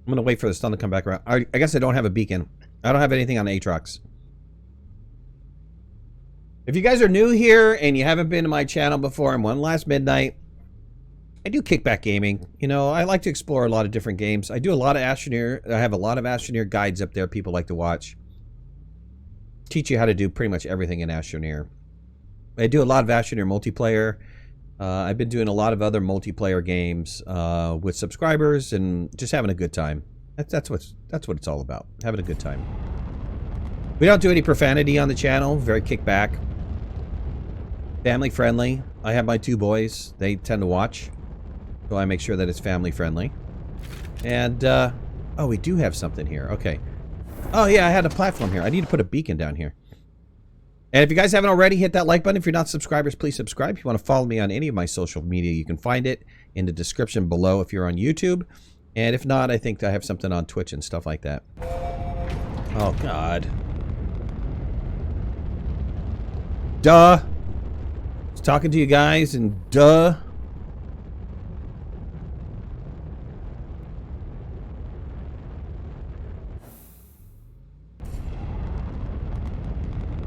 Speaker 1: I'm going to wait for the sun to come back around. I guess I don't have a beacon. I don't have anything on Aatrox. If you guys are new here and you haven't been to my channel before, I'm OneLastMidnight. I do kickback gaming. You know, I like to explore a lot of different games. I do a lot of Astroneer. I have a lot of Astroneer guides up there people like to watch. Teach you how to do pretty much everything in Astroneer. I do a lot of Astroneer multiplayer. I've been doing a lot of other multiplayer games with subscribers and just having a good time. That's what it's all about. Having a good time. We don't do any profanity on the channel. Very kickback. Family friendly. I have my two boys. They tend to watch. So I make sure that it's family friendly. And, oh, we do have something here. Okay. Oh, yeah, I had a platform here. I need to put a beacon down here. And if you guys haven't already, hit that like button. If you're not subscribers, please subscribe. If you want to follow me on any of my social media, you can find it in the description below if you're on YouTube. And if not, I think I have something on Twitch and stuff like that. Oh, God. Duh. I was talking to you guys and duh.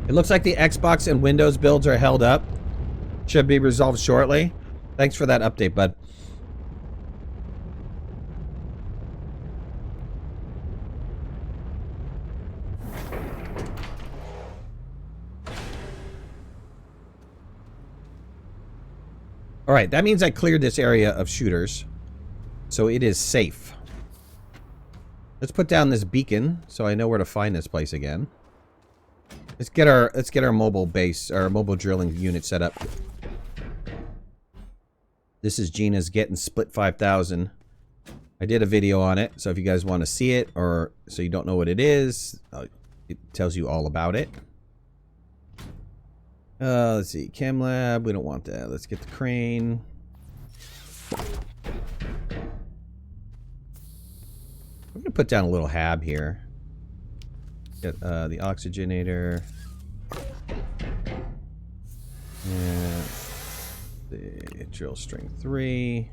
Speaker 1: It looks like the Xbox and Windows builds are held up. Should be resolved shortly. Thanks for that update, bud. Alright, that means I cleared this area of shooters. So it is safe. Let's put down this beacon so I know where to find this place again. Let's get our mobile base, our mobile drilling unit set up. This is Gina's Getting Split 5000. I did a video on it, so if you guys want to see it, or so you don't know what it is, it tells you all about it. Let's see, Chem Lab, we don't want that. Let's get the crane. I'm gonna put down a little hab here. Get the oxygenator. And the drill string 3.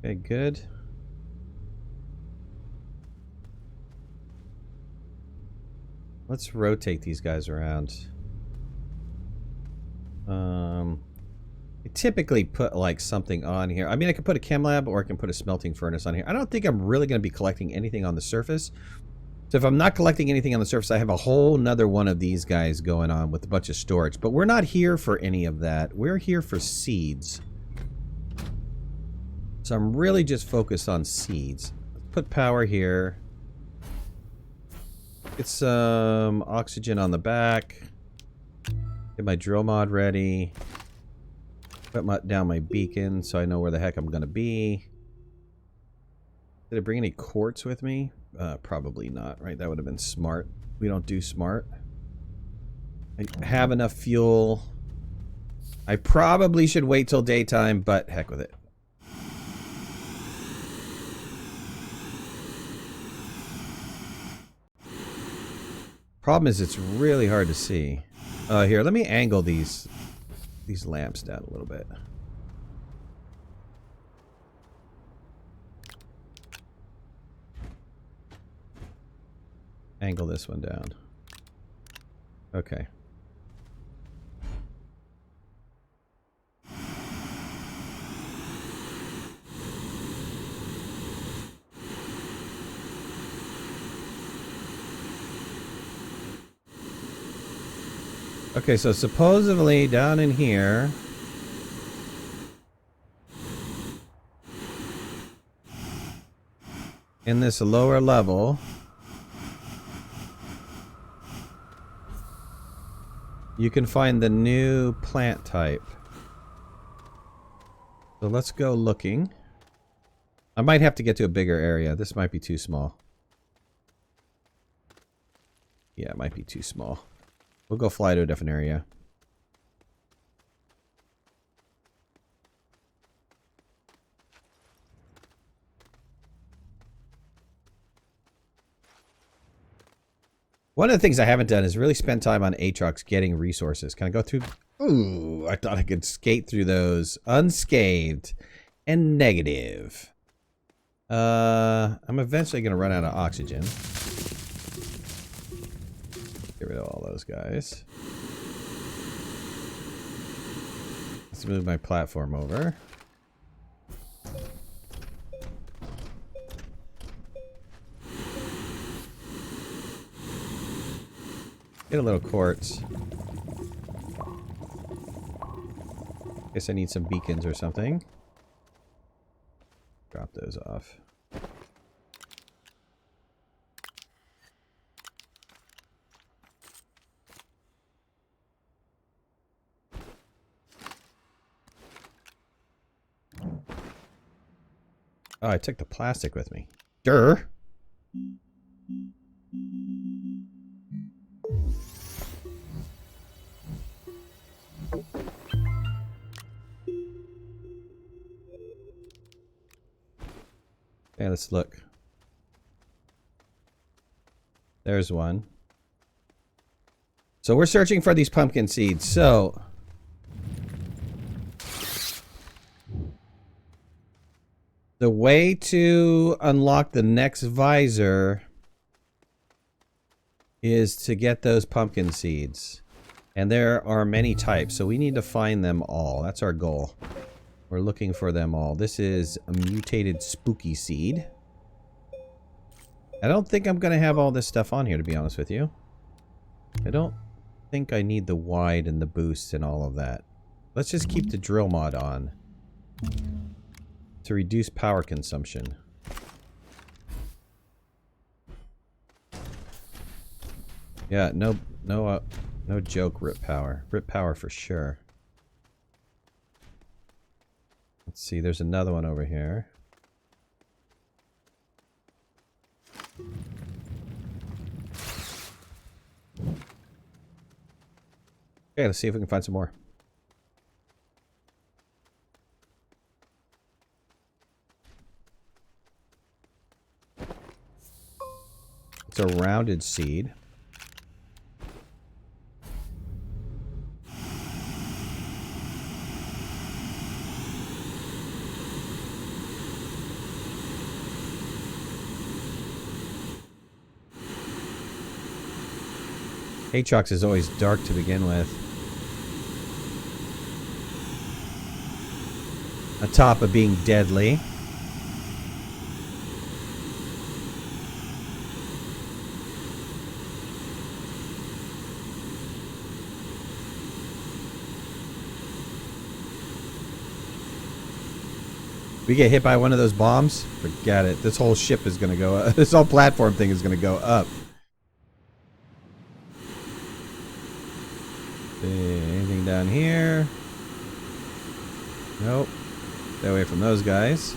Speaker 1: Okay, good. Let's rotate these guys around. I typically put like something on here. I mean, I could put a chem lab or I can put a smelting furnace on here. I don't think I'm really going to be collecting anything on the surface. So if I'm not collecting anything on the surface, I have a whole nother one of these guys going on with a bunch of storage. But we're not here for any of that. We're here for seeds. So I'm really just focused on seeds. Let's put power here. Get some oxygen on the back. Get my drill mod ready. Put down my beacon so I know where the heck I'm going to be. Did I bring any quartz with me? Probably not, right? That would have been smart. We don't do smart. I have enough fuel. I probably should wait till daytime, but heck with it. Problem is it's really hard to see. Here, let me angle these lamps down a little bit. Angle this one down. Okay. Okay, so supposedly down in here, in this lower level, you can find the new plant type. So let's go looking. I might have to get to a bigger area. This might be too small. Yeah, it might be too small. We'll go fly to a different area. One of the things I haven't done is really spend time on Aatrox getting resources. Can I go through? Ooh, I thought I could skate through those unscathed and negative. I'm eventually going to run out of oxygen. Get rid of all those guys. Let's move my platform over. Get a little quartz. Guess I need some beacons or something. Drop those off. Oh, I took the plastic with me. Durr. Okay, let's look. There's one. So we're searching for these pumpkin seeds. So the way to unlock the next visor is to get those pumpkin seeds. And there are many types, so we need to find them all. That's our goal. We're looking for them all. This is a mutated spooky seed. I don't think I'm going to have all this stuff on here, to be honest with you. I don't think I need the wide and the boost and all of that. Let's just keep the drill mod on to reduce power consumption. Yeah, no joke, rip power. Rip power for sure. Let's see, there's another one over here. Okay, let's see if we can find some more. It's a rounded seed. Aatrox is always dark to begin with. On top of being deadly. We get hit by one of those bombs, forget it. This whole ship is going to go up. This whole platform thing is going to go up. Anything down here? Nope. Stay away from those guys.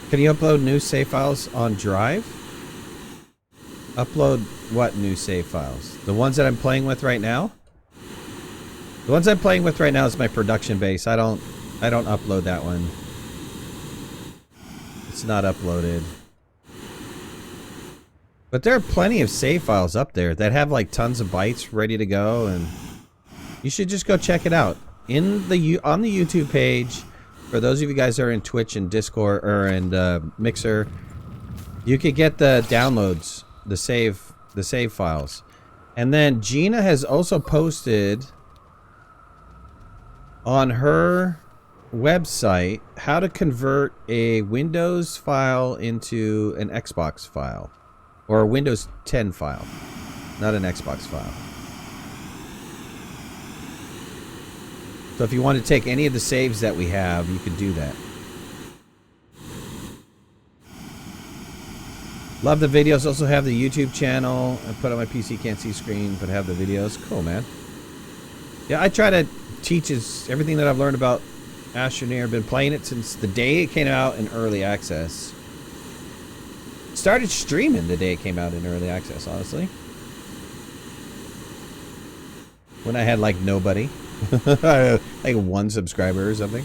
Speaker 1: Can you upload new save files on Drive? Upload what new save files? The ones that I'm playing with right now? The ones I'm playing with right now is my production base. I don't upload that one. It's not uploaded. But there are plenty of save files up there that have like tons of bytes ready to go, and you should just go check it out. On the YouTube page, for those of you guys that are in Twitch and Discord or in Mixer, you could get the downloads, the save files. And then Gina has also posted on her website how to convert a Windows file into an Xbox file, or a Windows 10 file, not an Xbox file. So if you want to take any of the saves that we have, you can do that. Love the videos. Also have the YouTube channel. I put on my PC, can't see screen, but have the videos. Cool, man. Yeah, I try to teach everything that I've learned about Astroneer. I've been playing it since the day it came out in early access. Started streaming the day it came out in early access, honestly. When I had like nobody. Like 1 subscriber or something.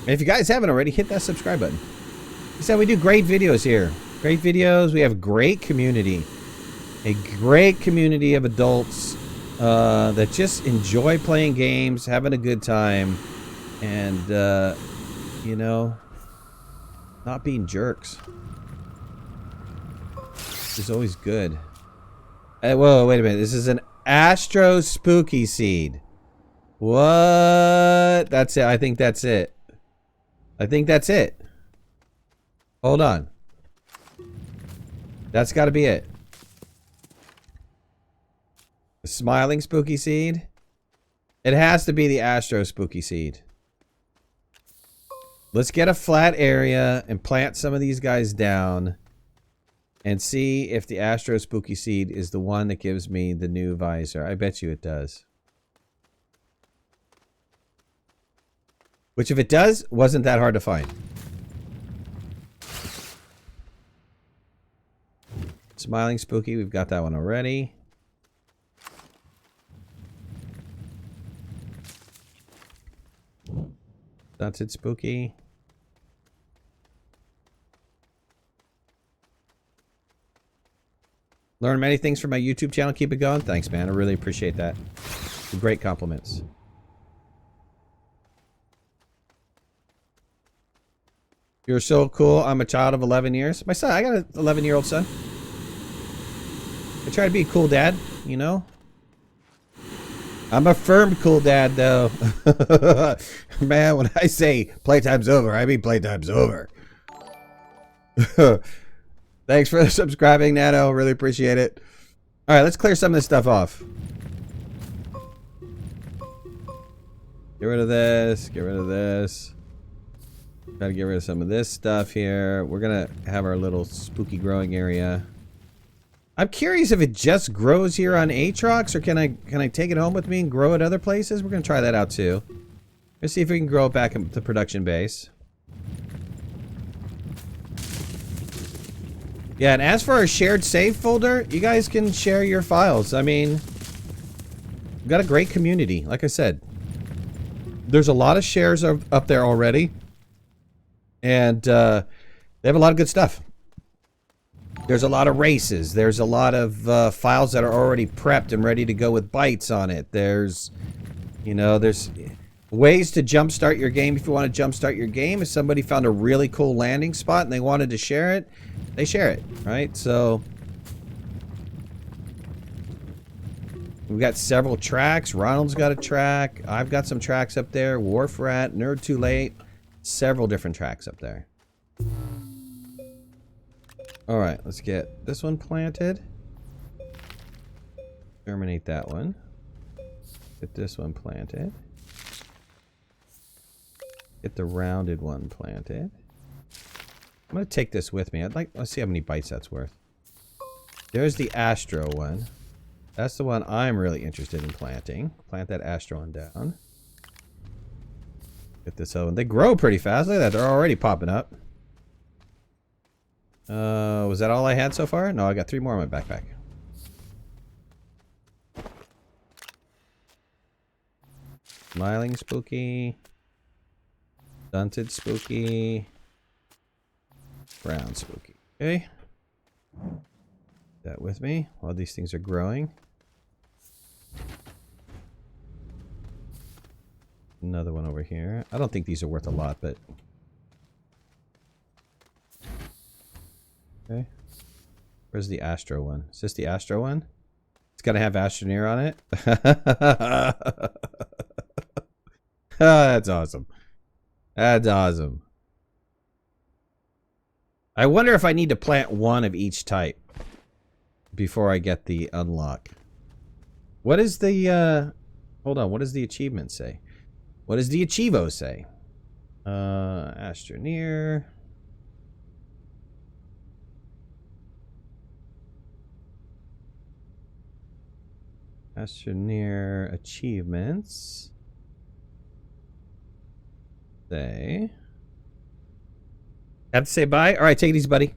Speaker 1: And if you guys haven't already, hit that subscribe button. Like I said, we do great videos here. Great videos. We have great community. A great community of adults that just enjoy playing games, having a good time, and, you know, not being jerks. Is always good. Whoa, wait a minute. This is an Astro Spooky Seed. What? That's it. I think that's it. I think that's it. Hold on. That's got to be it. The Smiling Spooky Seed. It has to be the Astro Spooky Seed. Let's get a flat area and plant some of these guys down. And see if the Astro Spooky Seed is the one that gives me the new visor. I bet you it does. Which, if it does, wasn't that hard to find. Smiling Spooky, we've got that one already. That's it, Spooky. Learn many things from my YouTube channel. Keep it going. Thanks, man. I really appreciate that. Great compliments. You're so cool. I'm a child of 11 years. My son, I got an 11-year-old son. I try to be a cool dad, you know? I'm a firm cool dad, though. Man, when I say playtime's over, I mean playtime's over. Thanks for subscribing, Nano. Really appreciate it. All right, let's clear some of this stuff off. Get rid of this. Get rid of this. Got to get rid of some of this stuff here. We're going to have our little spooky growing area. I'm curious if it just grows here on Aatrox, or can I take it home with me and grow it other places? We're going to try that out too. Let's see if we can grow it back in the production base. Yeah, and as for our shared save folder, you guys can share your files. I mean, we've got a great community, like I said. There's a lot of shares up there already. And they have a lot of good stuff. There's a lot of races. There's a lot of files that are already prepped and ready to go with bytes on it. There's, you know, there's ways to jumpstart your game if you want to jumpstart your game. If somebody found a really cool landing spot and they wanted to share it, they share it, right? So we've got several tracks. Ronald's got a track. I've got some tracks up there. Wharf Rat, Nerd Too Late. Several different tracks up there. Alright, let's get this one planted. Terminate that one. Get this one planted. Get the rounded one planted. I'm going to take this with me. Let's see how many bytes that's worth. There's the Astro one. That's the one I'm really interested in planting. Plant that Astro one down. Get this other one. They grow pretty fast. Look at that. They're already popping up. Was that all I had so far? No, I got 3 more in my backpack. Smiling spooky. Stunted spooky. Brown spooky. Okay. That with me while these things are growing. Another one over here. I don't think these are worth a lot, but okay. Where's the Astro one? Is this the Astro one? It's gotta have Astroneer on it. Oh, that's awesome. That's awesome. I wonder if I need to plant one of each type before I get the unlock. What is the hold on, what does the achievement say? What does the Achievo say? Astroneer. Astroneer achievements. Say. Have to say bye? Alright, take it easy, buddy.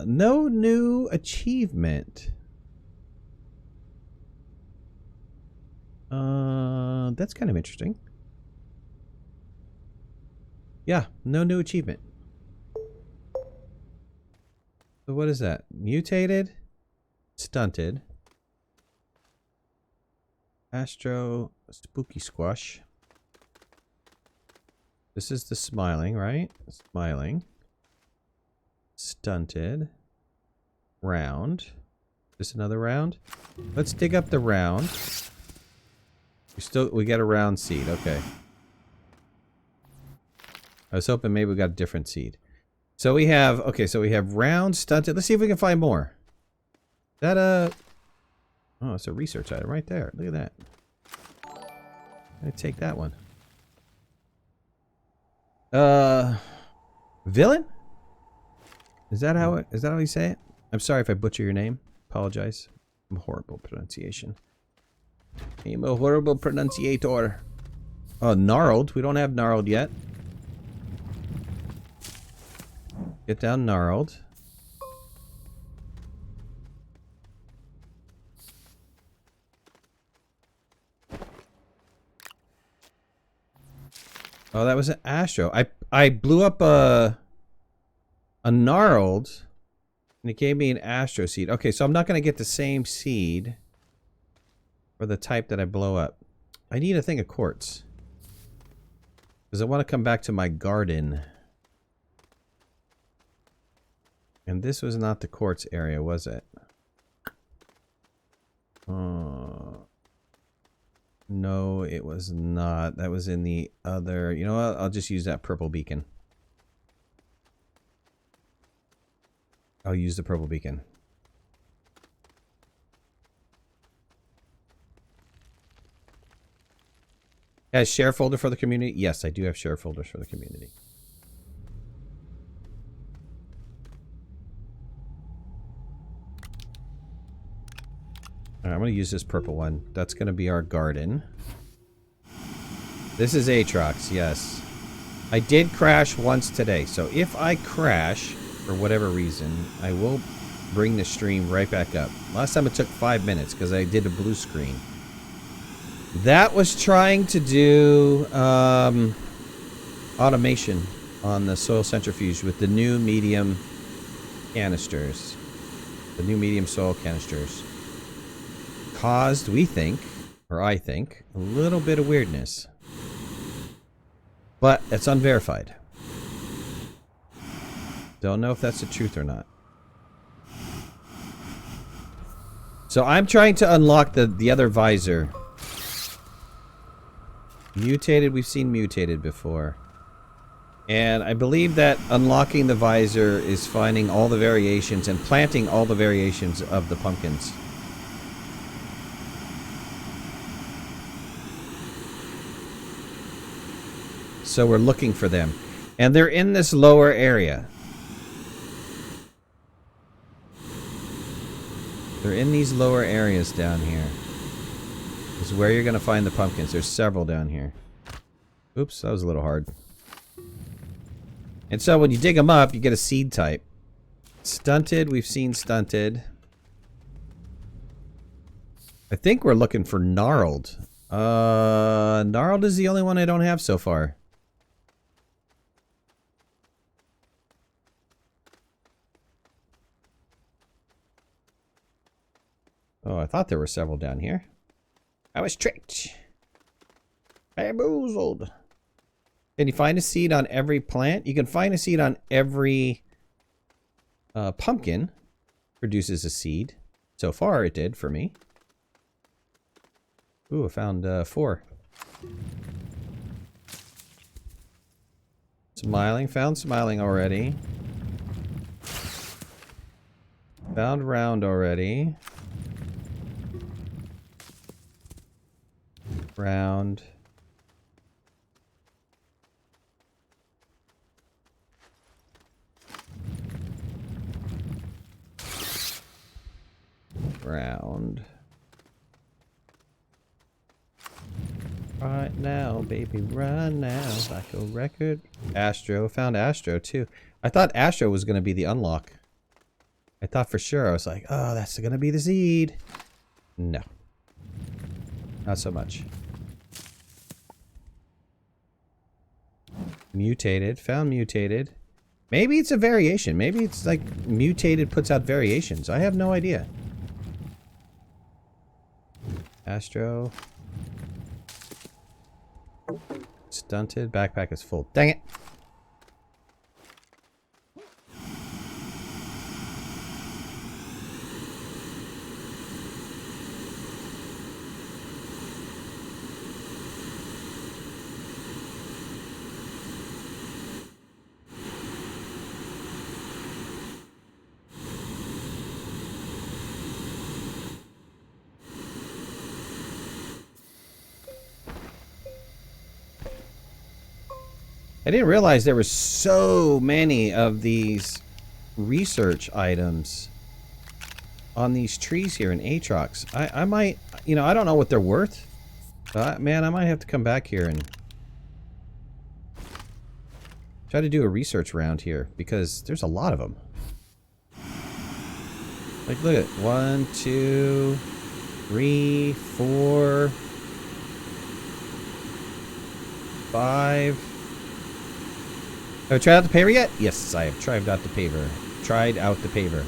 Speaker 1: No new achievement. That's kind of interesting. Yeah, no new achievement. So what is that? Mutated? Stunted. Astro Spooky Squash. This is the smiling, right? Smiling. Stunted. Round. This another round? Let's dig up the round. We got a round seed, okay. I was hoping maybe we got a different seed. So we have, okay, so we have round, stunted. Let's see if we can find more. Is that a, oh, it's a research item right there. Look at that. I'm gonna take that one. Villain? Is that how you say it? I'm sorry if I butcher your name. Apologize. I'm horrible pronunciation. I'm a horrible pronunciator. Oh, gnarled. We don't have gnarled yet. Get down gnarled. Oh, that was an Astro. I blew up a gnarled, and it gave me an Astro seed. Okay, so I'm not going to get the same seed for the type that I blow up. I need a thing of quartz. Because I want to come back to my garden. And this was not the quartz area, was it? No, it was not. That was in the other... You know what? I'll just use that purple beacon. I'll use the purple beacon. Has share folder for the community? Yes, I do have share folders for the community. Alright, I'm going to use this purple one. That's going to be our garden. This is Aatrox, yes. I did crash once today, so if I crash, for whatever reason, I will bring the stream right back up. Last time it took 5 minutes because I did a blue screen. That was trying to do automation on the soil centrifuge with the new medium canisters. The new medium soil canisters. Caused, we think, or I think, a little bit of weirdness. But it's unverified. Don't know if that's the truth or not. So I'm trying to unlock the other visor. Mutated, we've seen mutated before. And I believe that unlocking the visor is finding all the variations and planting all the variations of the pumpkins. So we're looking for them. And they're in this lower area. They're in these lower areas down here. This is where you're going to find the pumpkins. There's several down here. Oops, that was a little hard. And so when you dig them up, you get a seed type. Stunted, we've seen stunted. I think we're looking for gnarled. Gnarled is the only one I don't have so far. Oh, I thought there were several down here. I was tricked. Bamboozled. Can you find a seed on every plant? You can find a seed on every pumpkin. Produces a seed. So far it did for me. Ooh, I found 4. Smiling. Found smiling already. Found round already. Round. Round. Right now, baby, run now. Like a record. Astro. Found Astro, too. I thought Astro was going to be the unlock. I thought for sure. I was like, oh, that's going to be the seed. No. Not so much. Mutated. Found mutated. Maybe it's a variation. Maybe it's like mutated puts out variations. I have no idea. Astro. Stunted. Backpack is full. Dang it. I didn't realize there were so many of these research items on these trees here in Aatrox. I might, you know, I don't know what they're worth. But man, I might have to come back here and try to do a research round here because there's a lot of them. Like, look at 1, 2, 3, 4, 5. Have I tried out the paver yet? Yes, I have tried out the paver. Tried out the paver.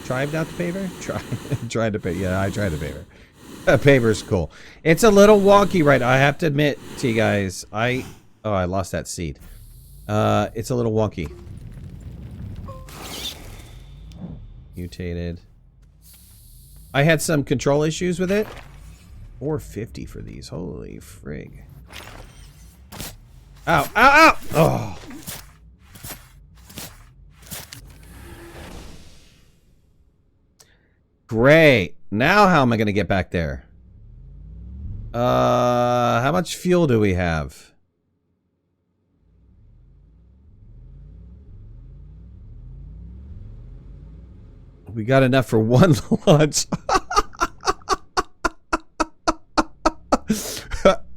Speaker 1: Tried out the paver? Tried the paver. Yeah, I tried the paver. Paver's cool. It's a little wonky, right? I have to admit to you guys, I lost that seed. It's a little wonky. Mutated. I had some control issues with it. 450 for these. Holy frig. Ow, ow, ow! Oh. Great. Now how am I going to get back there? How much fuel do we have? We got enough for one launch.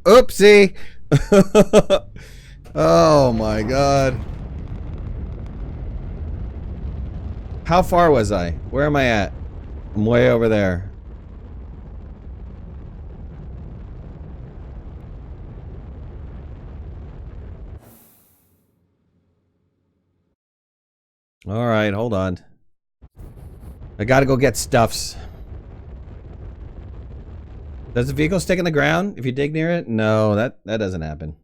Speaker 1: Oopsie. Oh my god. How far was I? Where am I at? I'm way over there. All right, hold on. I gotta go get stuffs. Does the vehicle stick in the ground if you dig near it? No, that doesn't happen.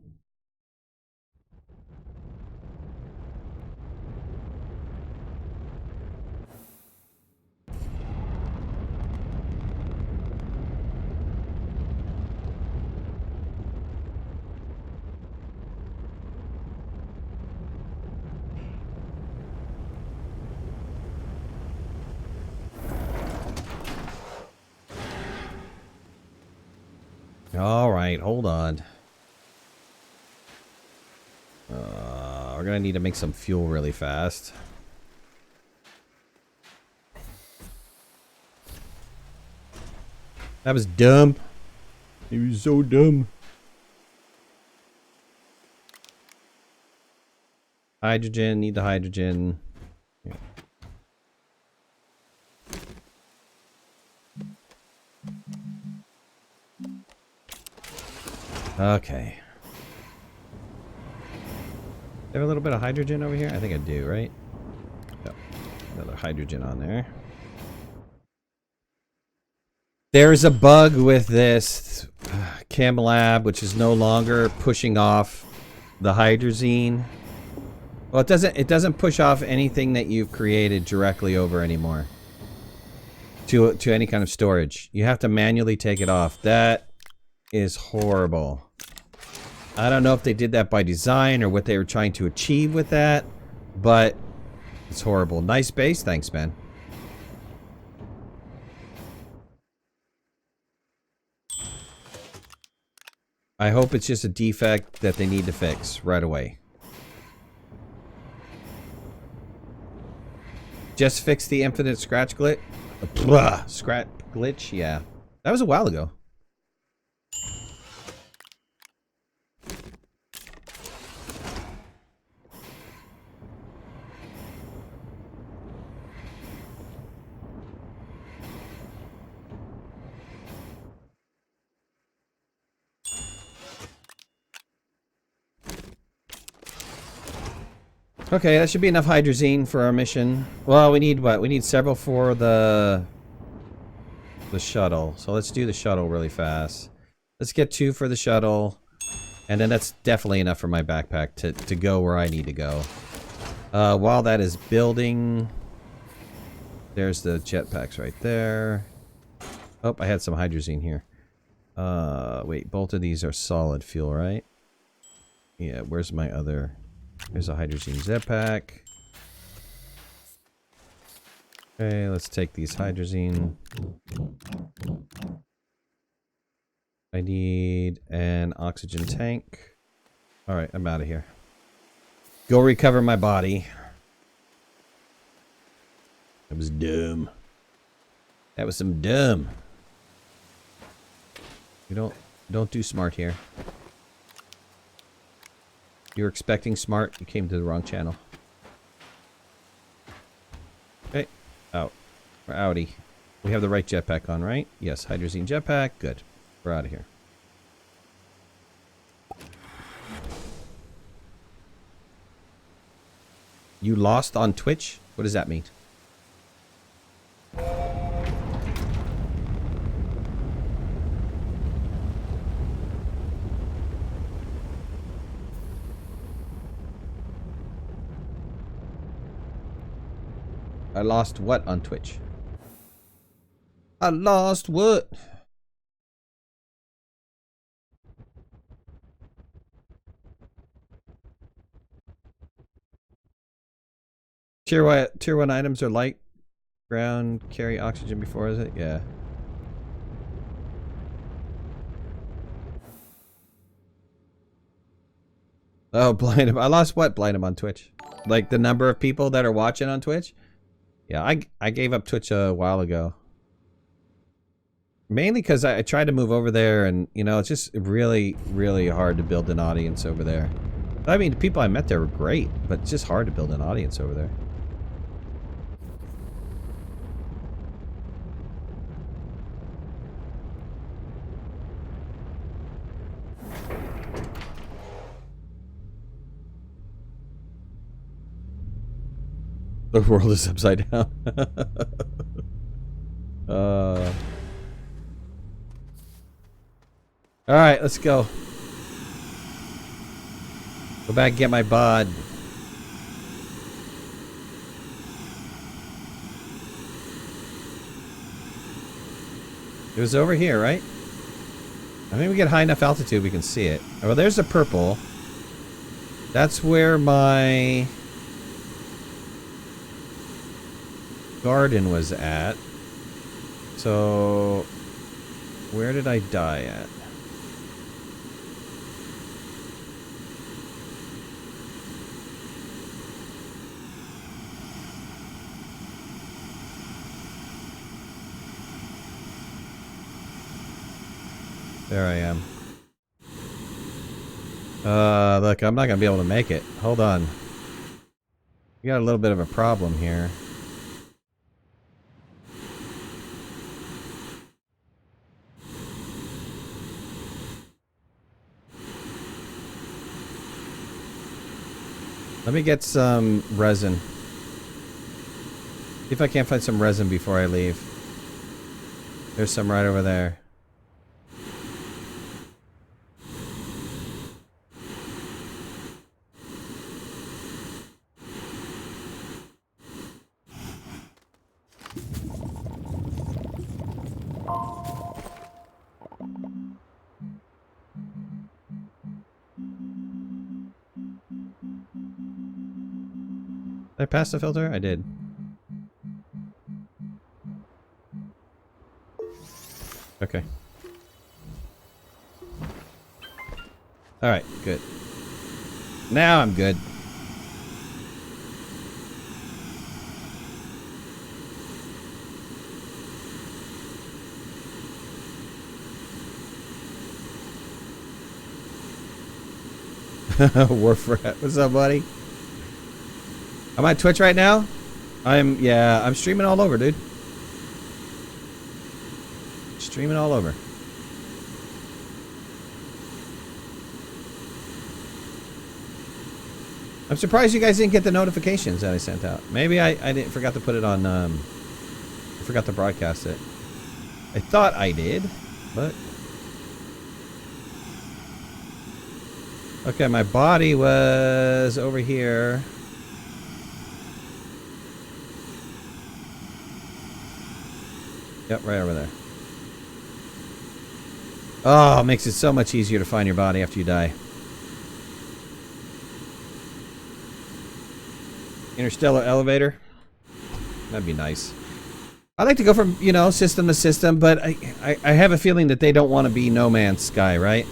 Speaker 1: All right, hold on. We're gonna need to make some fuel really fast. That was dumb. It was so dumb. Hydrogen, need the hydrogen. Yeah. Okay. Have a little bit of hydrogen over here? I think I do, right? Yep. Another hydrogen on there. There's a bug with this CamLab, which is no longer pushing off the hydrazine. Well, it doesn't push off anything that you've created directly over anymore to any kind of storage. You have to manually take it off. That is horrible. I don't know if they did that by design or what they were trying to achieve with that, but it's horrible. Nice base, thanks, man. I hope it's just a defect that they need to fix right away. Just fix the infinite scratch glitch? Scratch glitch? Yeah. That was a while ago. Okay, that should be enough hydrazine for our mission. Well, we need what? We need several for the shuttle. So let's do the shuttle really fast. Let's get 2 for the shuttle. And then that's definitely enough for my backpack to go where I need to go. While that is building, there's the jetpacks right there. Oh, I had some hydrazine here. Wait, both of these are solid fuel, right? Yeah, where's my other... There's a hydrazine jetpack. Okay, let's take these hydrazine. I need an oxygen tank. Alright, I'm out of here. Go recover my body. That was dumb. That was some dumb. You don't do smart here. You're expecting smart, you came to the wrong channel. Okay, out. We're outie. We have the right jetpack on, right? Yes, hydrazine jetpack. Good. We're out of here. You lost on Twitch? What does that mean? I lost what on Twitch? I lost what? Tier 1 items are light ground, carry oxygen before, is it? Yeah. Oh, blind him. I lost what? Blind him on Twitch. Like the number of people that are watching on Twitch? Yeah, I gave up Twitch a while ago. Mainly because I tried to move over there and, you know, it's just really, really hard to build an audience over there. I mean, the people I met there were great, but it's just hard to build an audience over there. The world is upside down. Alright, let's go. Go back and get my bod. It was over here, right? I think we get high enough altitude we can see it. Oh, well, there's the purple. That's where my garden was at. So, where did I die at? There I am. Look, I'm not gonna be able to make it. Hold on. We got a little bit of a problem here. Let me get some resin. See if I can't find some resin before I leave. There's some right over there. Did I pass the filter? I did. Okay. Alright, good. Now I'm good. Warfrat. What's up, buddy? I'm on Twitch right now. I'm streaming all over, dude. Streaming all over. I'm surprised you guys didn't get the notifications that I sent out. Maybe I didn't forgot to put it on I forgot to broadcast it. I thought I did, but okay, my body was over here. Yep, right over there. Oh, it makes it so much easier to find your body after you die. Interstellar elevator. That'd be nice. I like to go from, you know, system to system, but I have a feeling that they don't want to be No Man's Sky, right?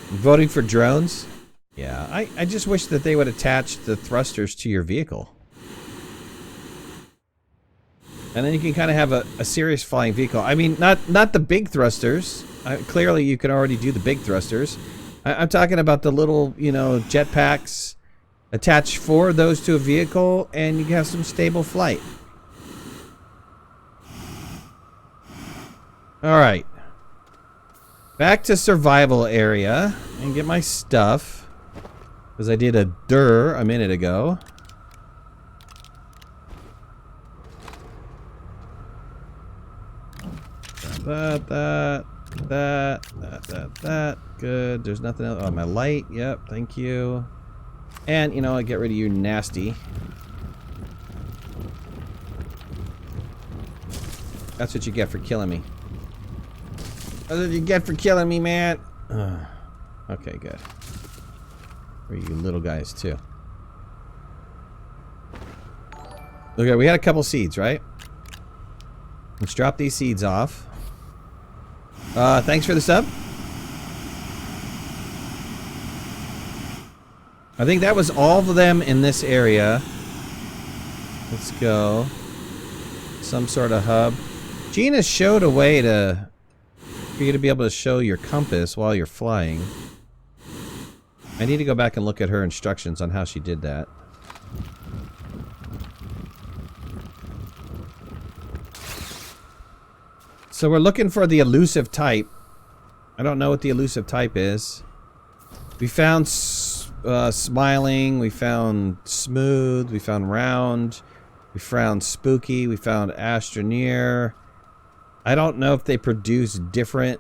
Speaker 1: Voting for drones? Yeah, I just wish that they would attach the thrusters to your vehicle. And then you can kind of have a serious flying vehicle. I mean, not the big thrusters. Clearly, you can already do the big thrusters. I'm talking about the little, you know, jetpacks. Attach 4 of those to a vehicle, and you can have some stable flight. Alright. Back to survival area and get my stuff. Because I did a a minute ago. That. Good. There's nothing else. Oh, my light. Yep. Thank you. And, you know, I get rid of you nasty. That's what you get for killing me. That's what you get for killing me, man. Okay, good. For you little guys, too. Okay, we had a couple seeds, right? Let's drop these seeds off. Thanks for the sub. I think that was all of them in this area. Let's go. Some sort of hub. Gina showed a way for you to be able to show your compass while you're flying. I need to go back and look at her instructions on how she did that. So we're looking for the elusive type. I don't know what the elusive type is. We found smiling. We found smooth. We found round. We found spooky. We found Astroneer. I don't know if they produce different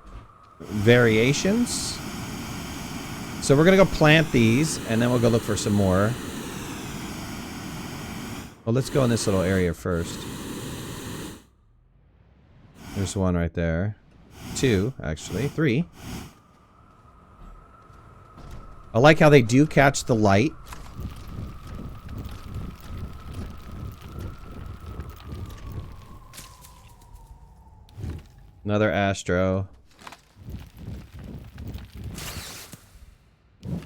Speaker 1: variations. So we're going to go plant these, and then we'll go look for some more. Well, let's go in this little area first. There's one right there. 2, actually. 3. I like how they do catch the light. Another Astro.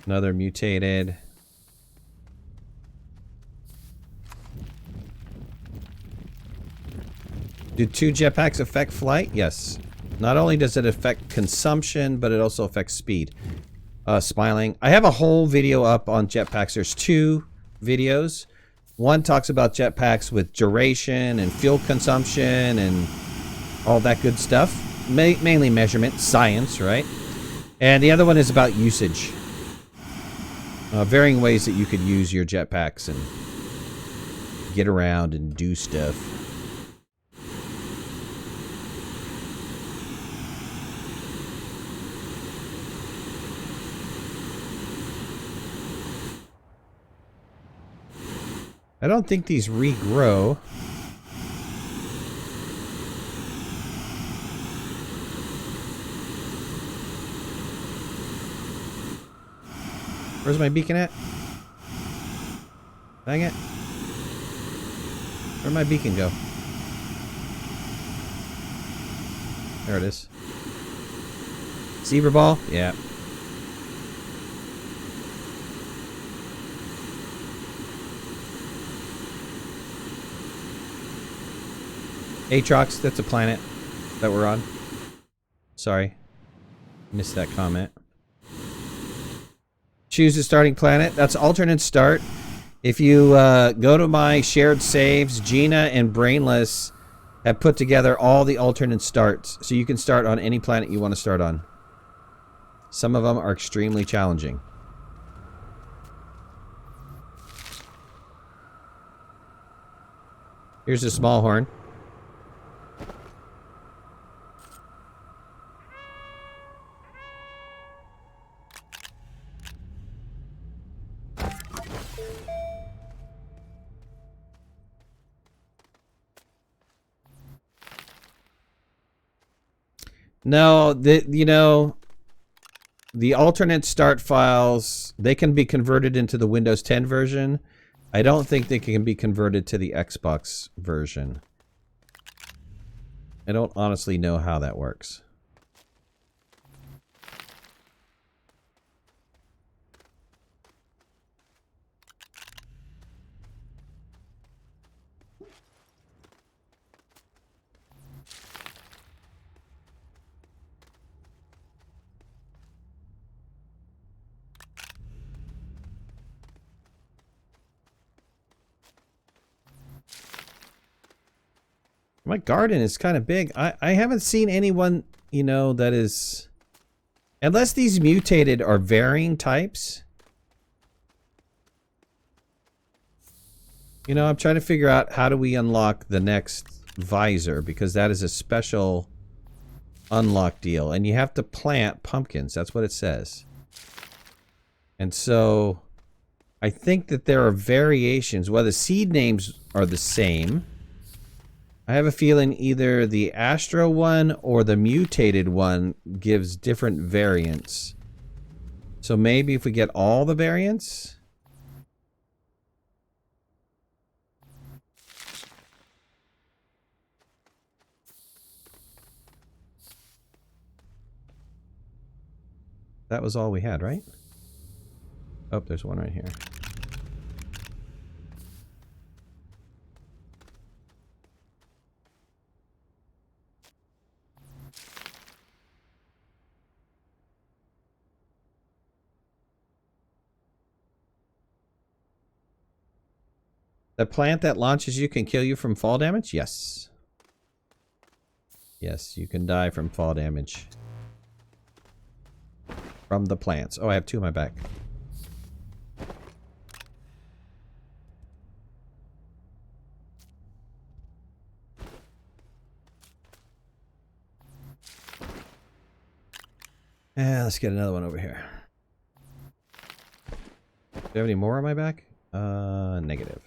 Speaker 1: Another mutated. Do 2 jetpacks affect flight? Yes. Not only does it affect consumption, but it also affects speed. Smiling. I have a whole video up on jetpacks. There's 2 videos. One talks about jetpacks with duration and fuel consumption and all that good stuff. Mainly measurement, science, right? And the other one is about usage. Varying ways that you could use your jetpacks and get around and do stuff. I don't think these regrow. Where's my beacon at? Dang it. Where'd my beacon go? There it is. Zebra ball? Yeah. Aatrox, that's a planet that we're on. Sorry. Missed that comment. Choose a starting planet. That's alternate start. If you go to my shared saves, Gina and Brainless have put together all the alternate starts. So you can start on any planet you want to start on. Some of them are extremely challenging. Here's a small horn. No, you know, the alternate start files, they can be converted into the Windows 10 version. I don't think they can be converted to the Xbox version. I don't honestly know how that works. My garden is kind of big. I haven't seen anyone, you know, that is... Unless these mutated are varying types. You know, I'm trying to figure out how do we unlock the next visor, because that is a special unlock deal. And you have to plant pumpkins. That's what it says. And so I think that there are variations. Well, the seed names are the same. I have a feeling either the Astro one or the mutated one gives different variants. So maybe if we get all the variants... That was all we had, right? Oh, there's one right here. The plant that launches you can kill you from fall damage? Yes. Yes, you can die from fall damage. From the plants. Oh, I have 2 on my back. Yeah, let's get another one over here. Do you have any more on my back? Negative.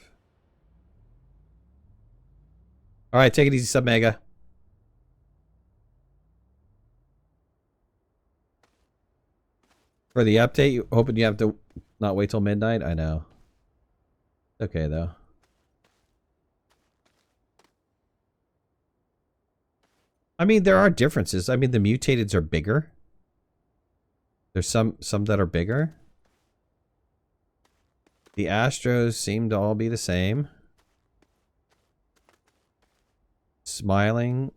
Speaker 1: Alright, take it easy, Sub-Mega. For the update, you hoping you have to not wait till midnight? I know. Okay, though. I mean, there are differences. I mean, the mutateds are bigger. There's some that are bigger. The Astros seem to all be the same. Smiling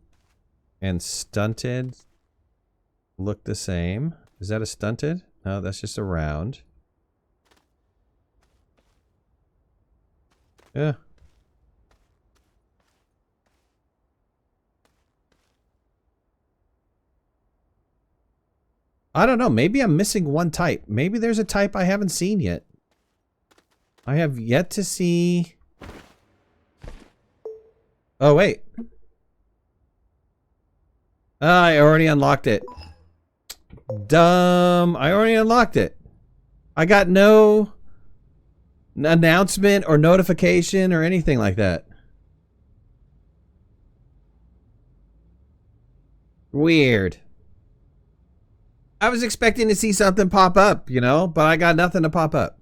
Speaker 1: and stunted look the same. Is that a stunted? No, that's just a round. Yeah. I don't know. Maybe I'm missing one type. Maybe there's a type I haven't seen yet. I have yet to see... Oh, wait. I already unlocked it. Dumb. I already unlocked it. I got no announcement or notification or anything like that. Weird. I was expecting to see something pop up, you know, but I got nothing to pop up.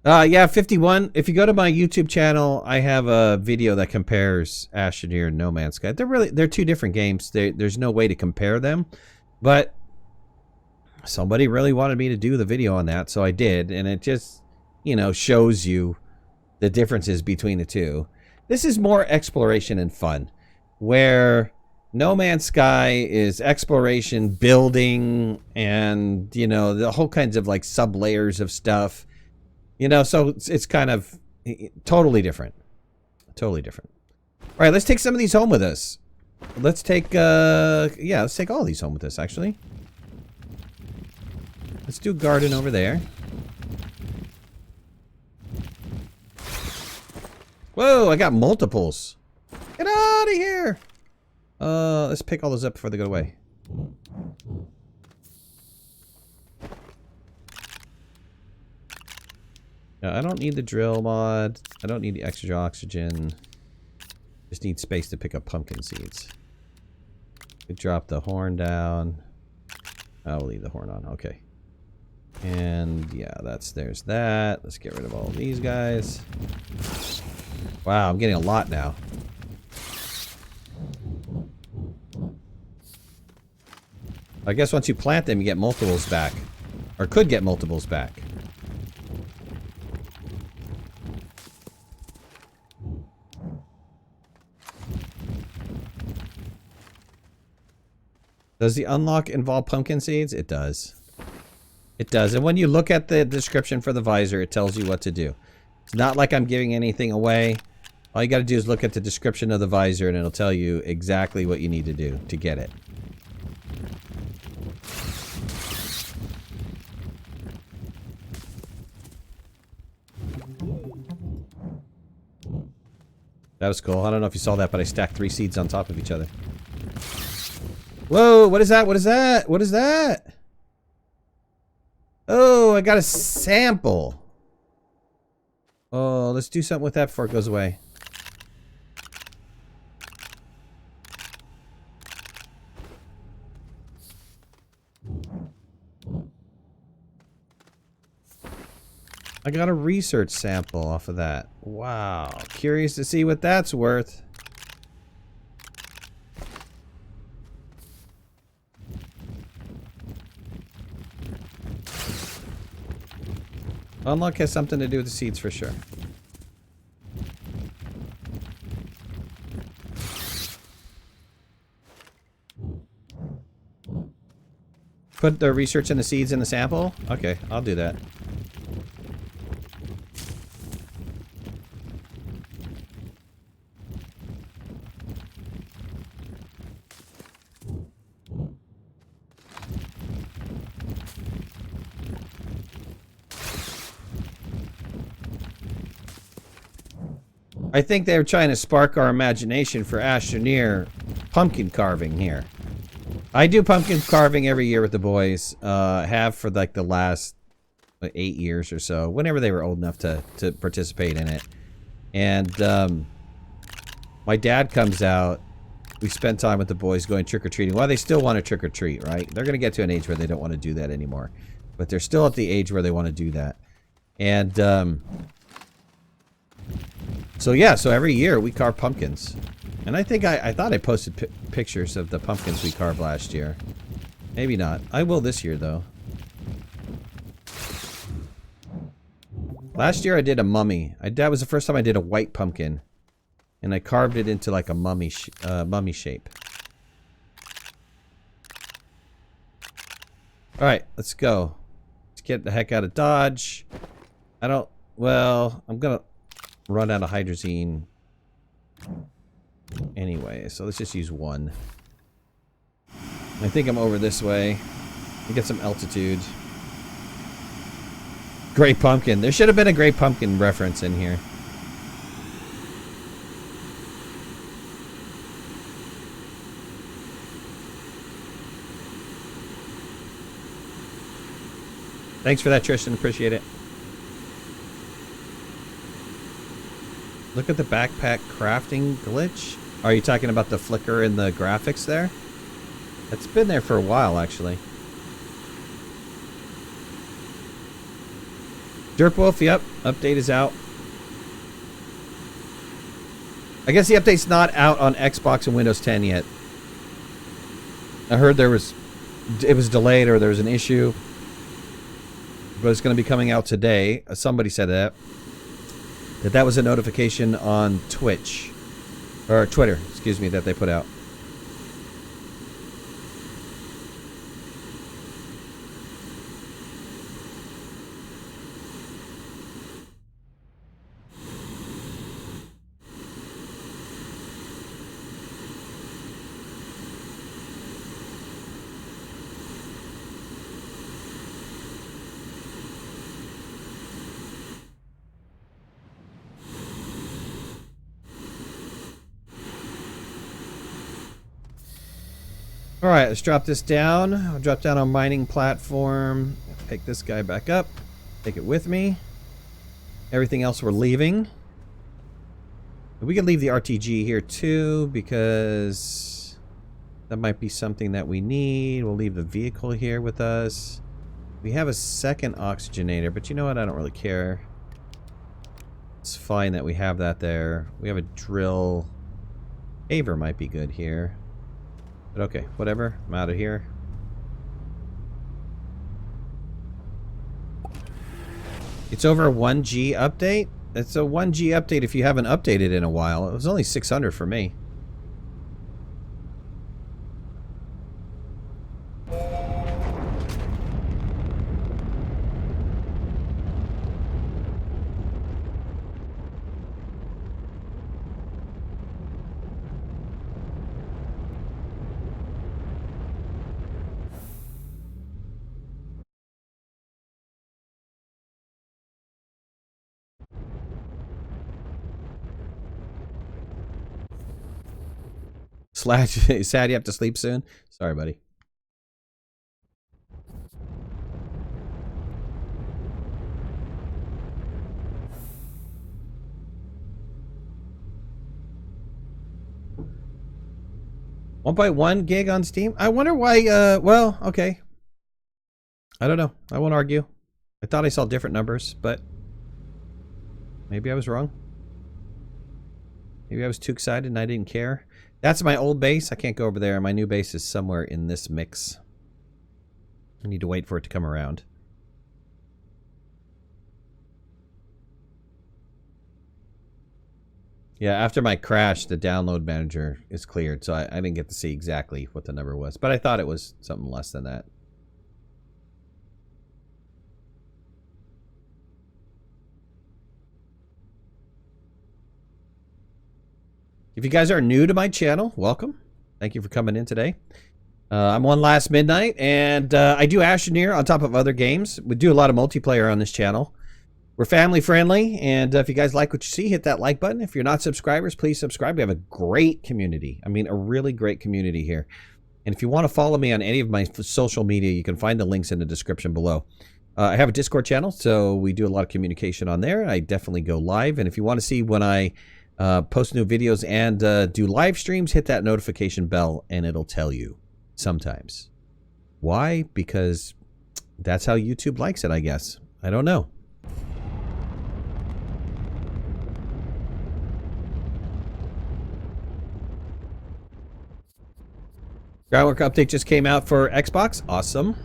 Speaker 1: Yeah, 51. If you go to my YouTube channel, I have a video that compares Astroneer and No Man's Sky. They're 2 different games. There's no way to compare them, but somebody really wanted me to do the video on that, so I did, and it just, you know, shows you the differences between the 2. This is more exploration and fun, where No Man's Sky is exploration, building, and, you know, the whole kinds of like sub layers of stuff. You know, so it's kind of totally different. Totally different. All right, let's take some of these home with us. Let's take, yeah, let's take all these home with us, actually. Let's do garden over there. Whoa, I got multiples. Get out of here. Let's pick all those up before they go away. I don't need the drill mod. I don't need the extra oxygen. Just need space to pick up pumpkin seeds. Could drop the horn down. I'll leave the horn on. Okay. And yeah, there's that. Let's get rid of all of these guys. Wow, I'm getting a lot now. I guess once you plant them, you get multiples back. Or could get multiples back. Does the unlock involve pumpkin seeds? It does. It does. And when you look at the description for the visor, it tells you what to do. It's not like I'm giving anything away. All you got to do is look at the description of the visor and it'll tell you exactly what you need to do to get it. That was cool. I don't know if you saw that, but I stacked 3 seeds on top of each other. Whoa, what is that? What is that? What is that? Oh, I got a sample. Oh, let's do something with that before it goes away. I got a research sample off of that. Wow. Curious to see what that's worth. Unlock has something to do with the seeds for sure. Put the research and the seeds in the sample? Okay, I'll do that. I think they were trying to spark our imagination for Astroneer pumpkin carving here. I do pumpkin carving every year with the boys. Have for like the last 8 years or so, whenever they were old enough to participate in it. And my dad comes out. We spend time with the boys going trick-or-treating. Well, they still want to trick-or-treat, right? They're going to get to an age where they don't want to do that anymore. But they're still at the age where they want to do that. And so yeah, so every year we carve pumpkins. And I think I thought I posted pictures of the pumpkins we carved last year. Maybe not. I will this year, though. Last year I did a mummy. That was the first time I did a white pumpkin. And I carved it into like a mummy shape. Alright, let's go. Let's get the heck out of Dodge. Well, I'm gonna run out of hydrazine anyway, so let's just use one. I think I'm over this way to get some altitude. Great pumpkin. There should have been a great pumpkin reference in here. Thanks for that, Tristan. Appreciate it. Look at the backpack crafting glitch. Are you talking about the flicker in the graphics there? It's been there for a while, actually. Dirtwolf, yep. Update is out. I guess the update's not out on Xbox and Windows 10 yet. I heard it was delayed or there was an issue. But it's going to be coming out today. Somebody said that was a notification on Twitch. Or Twitter, excuse me, that they put out. Alright, let's drop this down. I'll drop down on mining platform. Pick this guy back up. Take it with me. Everything else we're leaving. We can leave the RTG here too, because that might be something that we need. We'll leave the vehicle here with us. We have a second oxygenator, but you know what? I don't really care. It's fine that we have that there. We have a drill. Paver might be good here. But okay, whatever. I'm out of here. It's over a 1G update? It's a 1G update if you haven't updated in a while. It was only 600 for me. Slash, sad you have to sleep soon? Sorry, buddy. $1.1 gig on Steam? I wonder why, well, okay. I don't know. I won't argue. I thought I saw different numbers, but maybe I was wrong. Maybe I was too excited and I didn't care. That's my old base. I can't go over there. My new base is somewhere in this mix. I need to wait for it to come around. Yeah, after my crash, the download manager is cleared, so I didn't get to see exactly what the number was. But I thought it was something less than that. If you guys are new to my channel, welcome. Thank you for coming in today. I'm OneLastMidnight, and I do Astroneer on top of other games. We do a lot of multiplayer on this channel. We're family friendly, and if you guys like what you see, hit that like button. If you're not subscribers, please subscribe. We have a great community. I mean, a really great community here. And if you want to follow me on any of my social media, you can find the links in the description below. I have a Discord channel, so we do a lot of communication on there. I definitely go live, and if you want to see when I post new videos and do live streams, hit that notification bell, and it'll tell you sometimes. Why? Because that's how YouTube likes it, I guess. I don't know. Groundwork update just came out for Xbox. Awesome.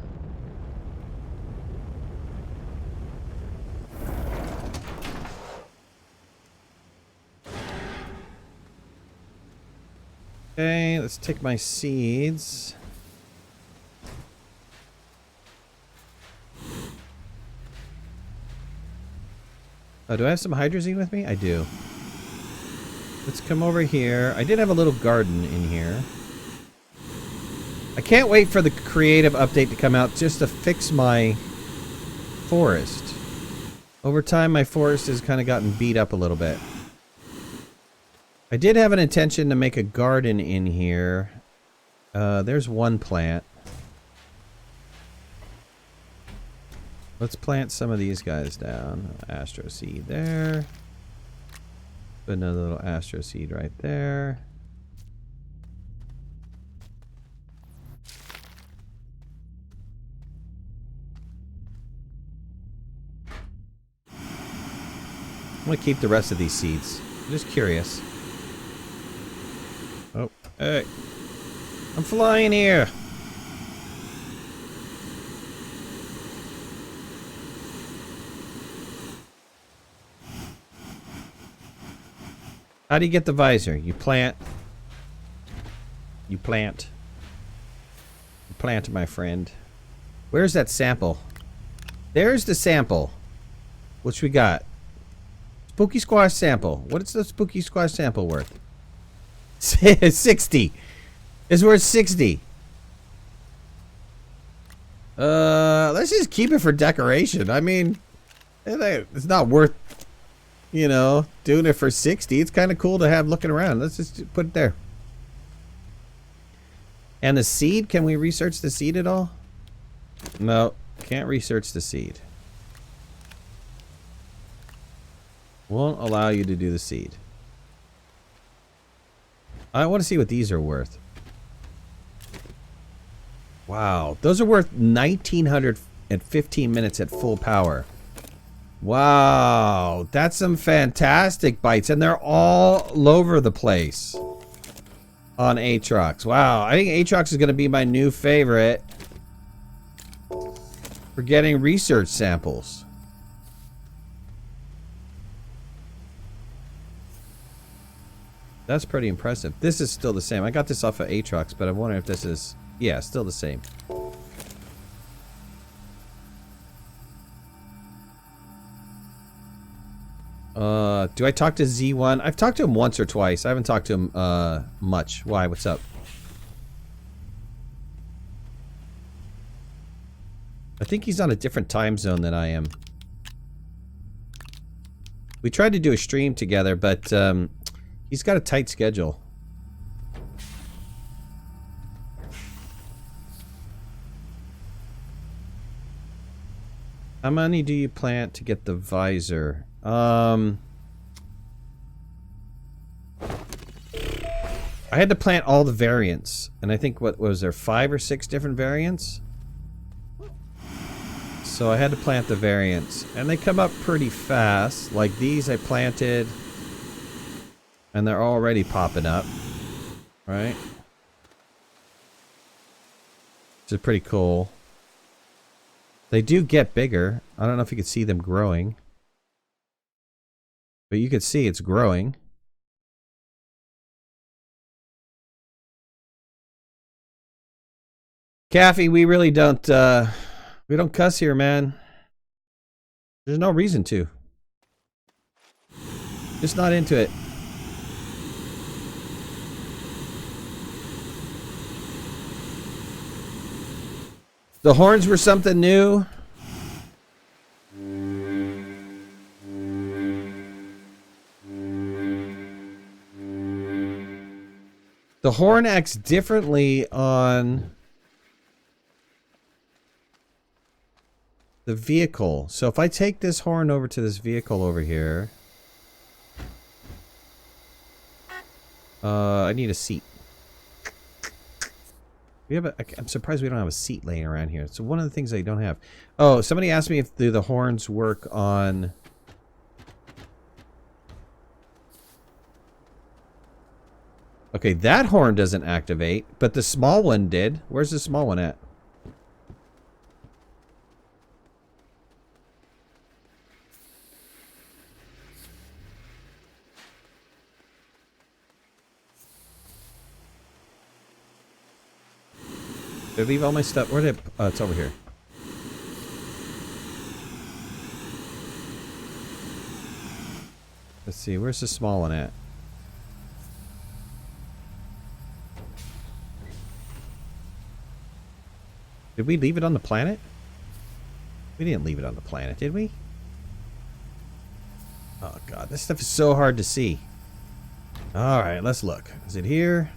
Speaker 1: Okay, let's take my seeds. Oh, do I have some hydrazine with me? I do. Let's come over here. I did have a little garden in here. I can't wait for the creative update to come out just to fix my forest. Over time, my forest has kind of gotten beat up a little bit. I did have an intention to make a garden in here. There's one plant. Let's plant some of these guys down. Astro seed there. Put another little astro seed right there. I'm gonna keep the rest of these seeds. I'm just curious. Oh, hey. I'm flying here. How do you get the visor? You plant. You plant. You plant, my friend. Where's that sample? There's the sample. Which we got? Spooky squash sample. What is the spooky squash sample worth? 60. It's worth 60. Let's just keep it for decoration. I mean, it's not worth, you know, doing it for 60. It's kind of cool to have looking around. Let's just put it there. And the seed, can we research the seed at all? No, can't research the seed. Won't allow you to do the seed. I want to see what these are worth. Wow, those are worth 1,915 minutes at full power. Wow, that's some fantastic bites, and they're all over the place on Aatrox. Wow, I think Aatrox is going to be my new favorite for getting research samples. That's pretty impressive. This is still the same. I got this off of Aatrox, but I'm wondering if this is... Yeah, still the same. Do I talk to Z1? I've talked to him once or twice. I haven't talked to him much. Why? What's up? I think he's on a different time zone than I am. We tried to do a stream together, but he's got a tight schedule. How many do you plant to get the visor? I had to plant all the variants, and I think, what was there, 5 or 6 different variants? So I had to plant the variants, and they come up pretty fast. Like these I planted, and they're already popping up, right? Which is pretty cool. They do get bigger. I don't know if you could see them growing, but you could see it's growing. Caffey, we really don't cuss here, man. There's no reason to. Just not into it. The horns were something new. The horn acts differently on the vehicle. So if I take this horn over to this vehicle over here, I need a seat. We have I'm surprised we don't have a seat laying around here. So one of the things I don't have. Oh, somebody asked me if do the horns work on. Okay, that horn doesn't activate, but the small one did. Where's the small one at? Did I leave all my stuff? Where did it? It's over here. Let's see. Where's the small one at? Did we leave it on the planet? We didn't leave it on the planet, did we? Oh god, this stuff is so hard to see. Alright, let's look. Is it here?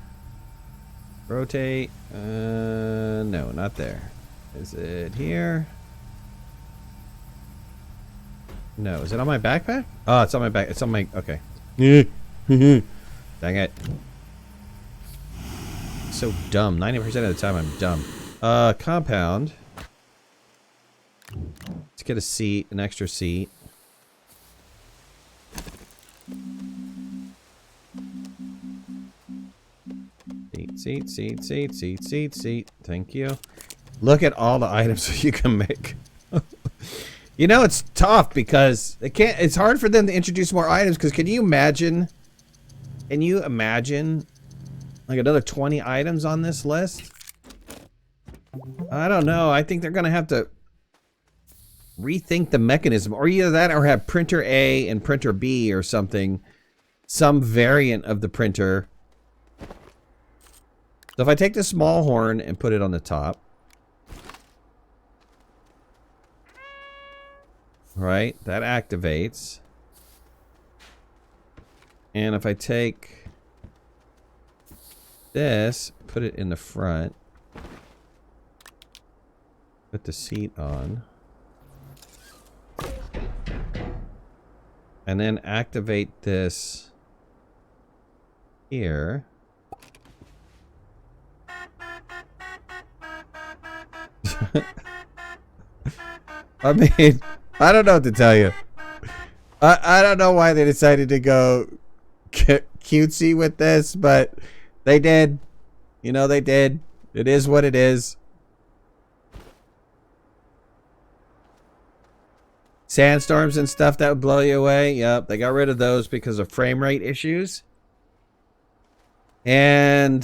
Speaker 1: Rotate. No, not there. Is it here? No, is it on my backpack? Oh, it's on my back. It's on my... Okay. Dang it. So dumb. 90% of the time I'm dumb. Compound. Let's get a seat, an extra seat. Seat. Thank you. Look at all the items you can make. You know, it's tough because it's hard for them to introduce more items because can you imagine like another 20 items on this list? I don't know. I think they're going to have to rethink the mechanism or either that or have printer A and printer B or something, some variant of the printer. So if I take the small horn and put it on the top, right, that activates. And if I take this, put it in the front, put the seat on, and then activate this here. I mean, I don't know what to tell you. I don't know why they decided to go cutesy with this, but they did. You know, they did. It is what it is. Sandstorms and stuff that would blow you away. Yep, they got rid of those because of frame rate issues. And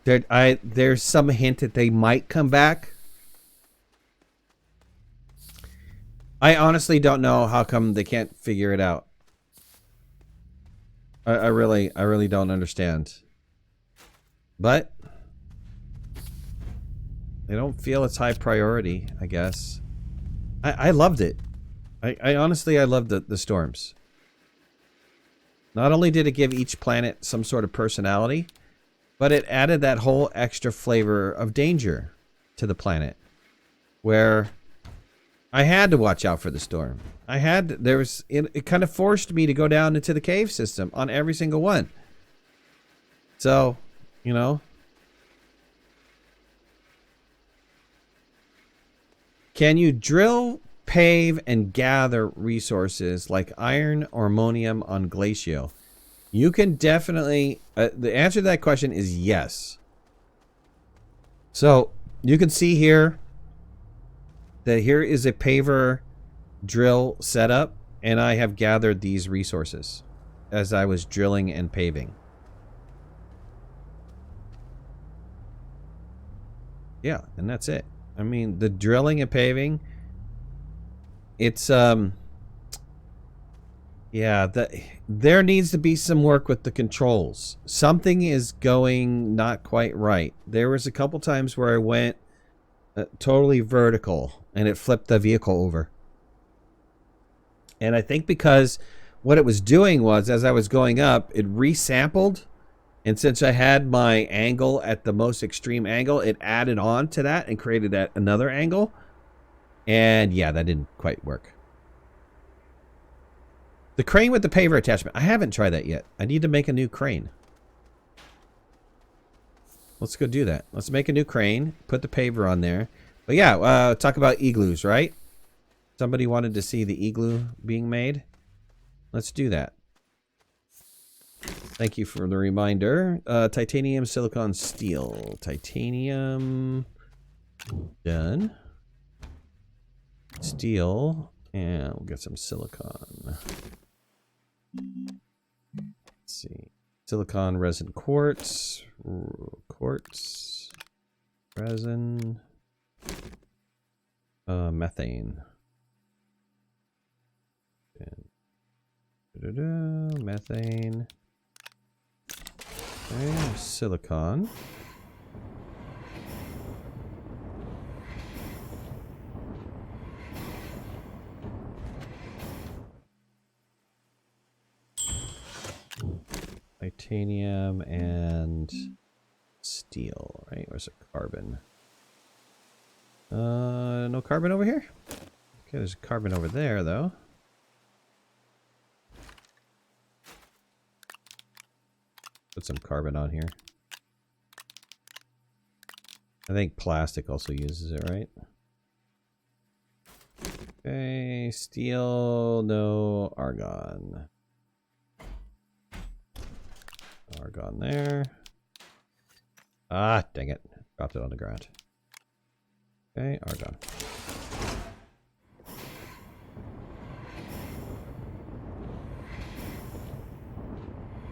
Speaker 1: there's some hint that they might come back. I honestly don't know how come they can't figure it out. I really don't understand. But they don't feel it's high priority, I guess. I loved it. I honestly, I loved the storms. Not only did it give each planet some sort of personality, but it added that whole extra flavor of danger to the planet. Where I had to watch out for the storm. It kind of forced me to go down into the cave system on every single one. So, you know. Can you drill, pave, and gather resources like iron or ammonium on Glacio? You can definitely... the answer to that question is yes. So, you can see here that here is a paver drill setup, and I have gathered these resources as I was drilling and paving. Yeah, and that's it. I mean, the drilling and paving, it's yeah, there needs to be some work with the controls. Something is going not quite right. There was a couple times where I went totally vertical, and it flipped the vehicle over. And I think because what it was doing was, as I was going up, it resampled. And since I had my angle at the most extreme angle, it added on to that and created another angle. And yeah, that didn't quite work. The crane with the paver attachment. I haven't tried that yet. I need to make a new crane. Let's go do that. Let's make a new crane. Put the paver on there. But yeah, talk about igloos, right? Somebody wanted to see the igloo being made. Let's do that. Thank you for the reminder. Titanium, silicon, steel. Titanium. Done. Steel. And we'll get some silicon. Let's see. Silicon, resin, quartz. Quartz. Resin. Methane. And methane. Okay, silicon. Titanium and steel, right? Where's the carbon? No carbon over here? Okay, there's carbon over there, though. Put some carbon on here. I think plastic also uses it, right? Okay, steel, no argon. Argon there. Ah, dang it. Dropped it on the ground. Okay, argon.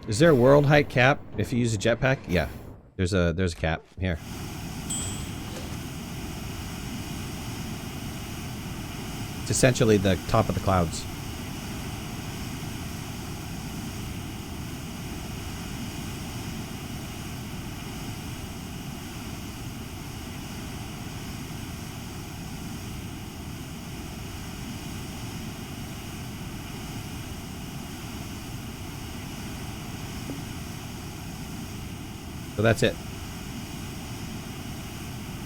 Speaker 1: Is there a world height cap if you use a jetpack? Yeah. There's a cap here. It's essentially the top of the clouds. So that's it.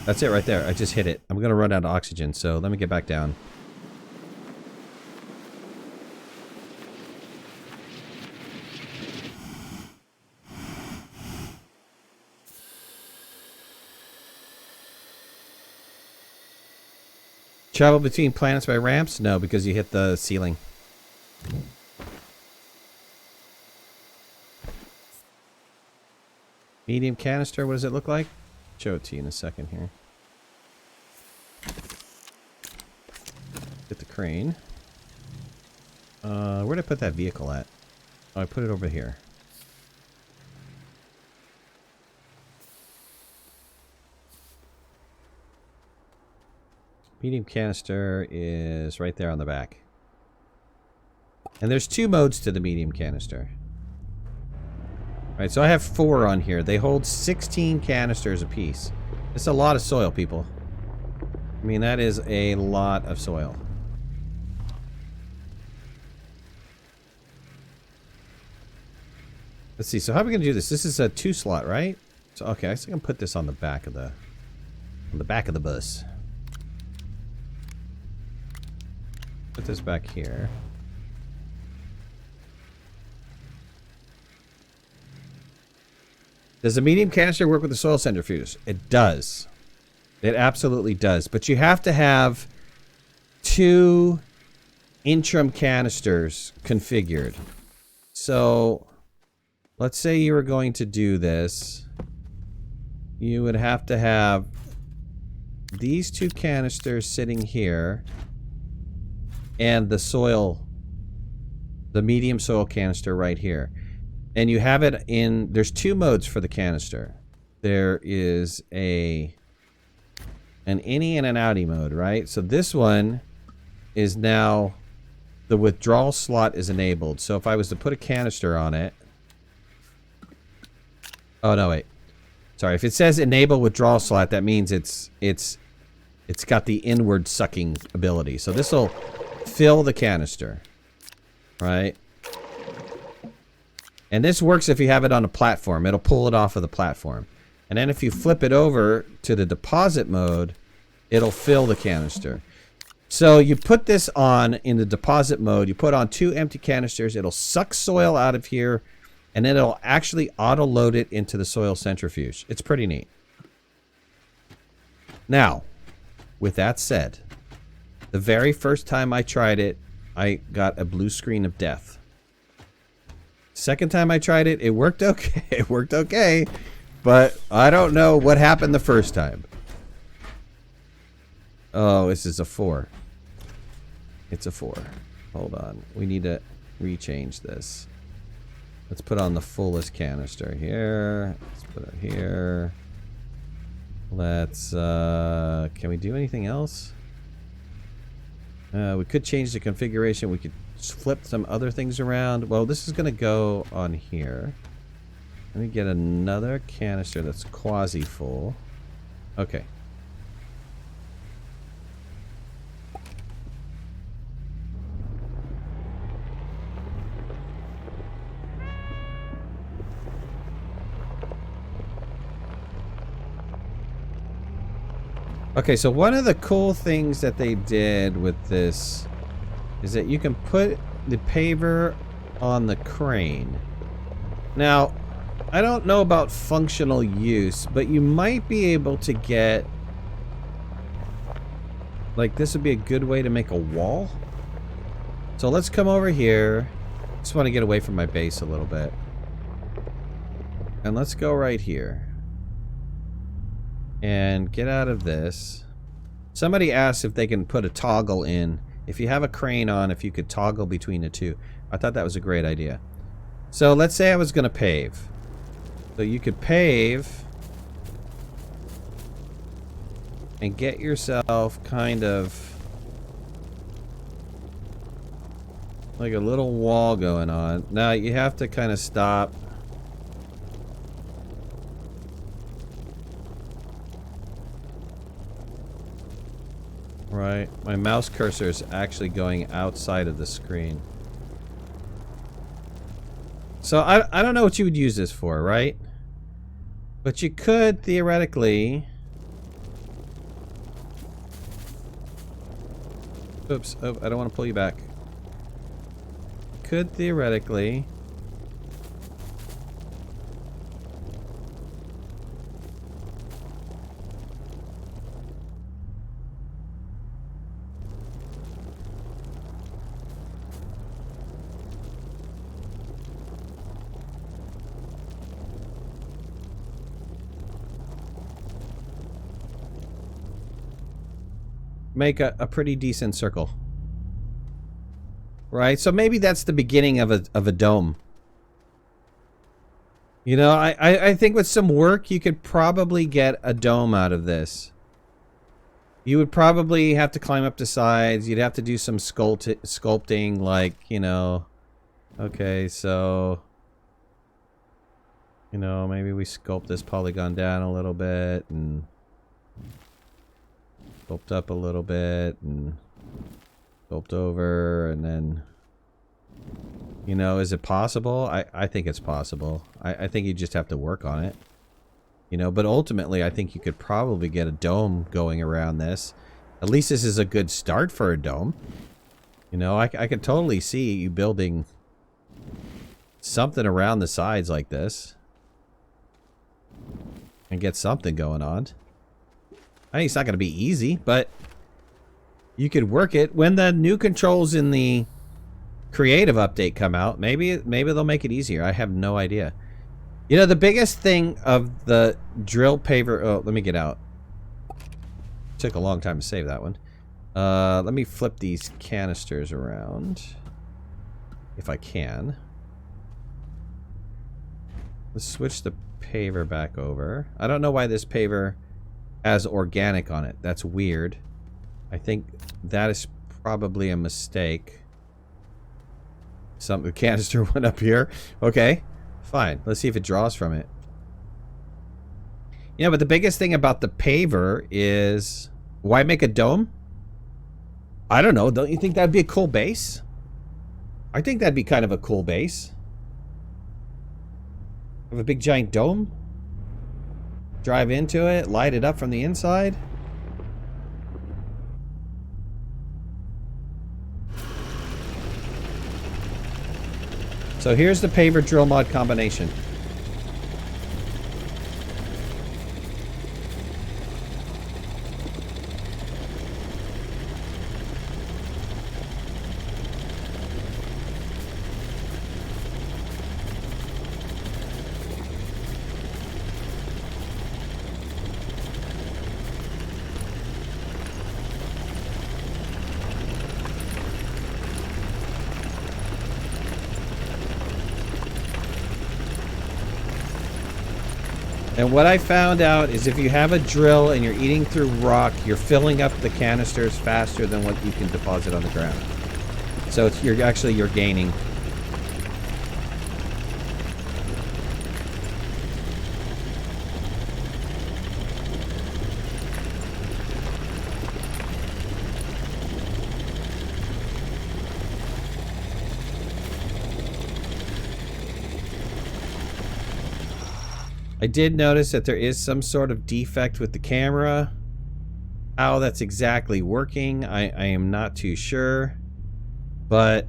Speaker 1: That's it right there. I just hit it. I'm going to run out of oxygen, so let me get back down. Travel between planets by ramps? No, because you hit the ceiling. Medium canister, what does it look like? Show it to you in a second here. Get the crane. Where did I put that vehicle at? Oh, I put it over here. Medium canister is right there on the back. And there's two modes to the medium canister. Right, so I have 4 on here. They hold 16 canisters apiece. It's a lot of soil, people. I mean, that is a lot of soil. Let's see, so how are we gonna do this? This is a 2-slot, right? So okay, I think I can put this on the back of the bus. Put this back here. Does the medium canister work with the soil centrifuge? It does. It absolutely does. But you have to have 2 interim canisters configured. So, let's say you were going to do this. You would have to have these 2 canisters sitting here. And the soil, the medium soil canister right here. And you have it in, there's 2 modes for the canister. There is an innie and an outie mode, right? So this one is now, the withdrawal slot is enabled. So if I was to put a canister on it. Oh, no, wait. Sorry, if it says enable withdrawal slot, that means it's It's got the inward sucking ability. So this will fill the canister, right? And this works if you have it on a platform. It'll pull it off of the platform. And then if you flip it over to the deposit mode, it'll fill the canister. So you put this on in the deposit mode. You put on 2 empty canisters. It'll suck soil out of here. And then it'll actually auto-load it into the soil centrifuge. It's pretty neat. Now, with that said, the very first time I tried it, I got a blue screen of death. Second time I tried it, it worked okay. It worked okay. But I don't know what happened the first time. Oh, this is a 4. It's a 4. Hold on. We need to rechange this. Let's put on the fullest canister here. Let's put it here. Let's, can we do anything else? We could change the configuration. We could flip some other things around. Well, this is going to go on here. Let me get another canister that's quasi-full. Okay. Okay, so one of the cool things that they did with this is that you can put the paver on the crane. Now, I don't know about functional use, but you might be able to get... Like, this would be a good way to make a wall. So let's come over here. Just want to get away from my base a little bit. And let's go right here. And get out of this. Somebody asked if they can put a toggle in. If you have a crane on, if you could toggle between the two. I thought that was a great idea. So let's say I was going to pave. So you could pave and get yourself kind of like a little wall going on. Now you have to kind of stop. Right, my mouse cursor is actually going outside of the screen. So I don't know what you would use this for, right? But you could theoretically... Oops, oh, I don't want to pull you back. Could theoretically... make a pretty decent circle. Right? So maybe that's the beginning of a dome. You know, I think with some work you could probably get a dome out of this. You would probably have to climb up the sides. You'd have to do some sculpting, like, you know. Okay, so... You know, maybe we sculpt this polygon down a little bit and... Sculpt up a little bit and sculpt over, and then, you know, is it possible? I think it's possible. I think you just have to work on it, you know, but ultimately I think you could probably get a dome going around this. At least this is a good start for a dome. You know, I could totally see you building something around the sides like this and get something going on. I think it's not going to be easy, but you could work it. When the new controls in the creative update come out, maybe they'll make it easier. I have no idea. You know, the biggest thing of the drill paver... Oh, let me get out. Took a long time to save that one. Let me flip these canisters around. If I can. Let's switch the paver back over. I don't know why this paver... has organic on it. That's weird. I think that is probably a mistake. The canister went up here. Okay, fine. Let's see if it draws from it. Yeah, but the biggest thing about the paver is Why make a dome? I don't know. Don't you think that'd be a cool base? I think that'd be kind of a cool base. Have a big giant dome. Drive into it, light it up from the inside. So here's the Paver drill mod combination. And what I found out is if you have a drill and you're eating through rock, you're filling up the canisters faster than what you can deposit on the ground. So it's, you're gaining. I did notice that there is some sort of defect with the camera. How that's exactly working, I am not too sure. But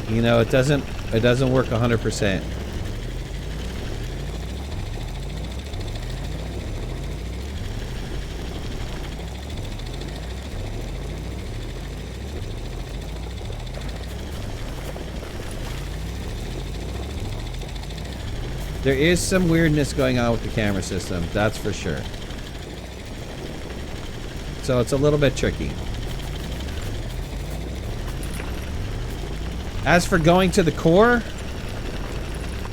Speaker 1: you know, it doesn't work 100%. There is some weirdness going on with the camera system, that's for sure. So it's a little bit tricky. As for going to the core,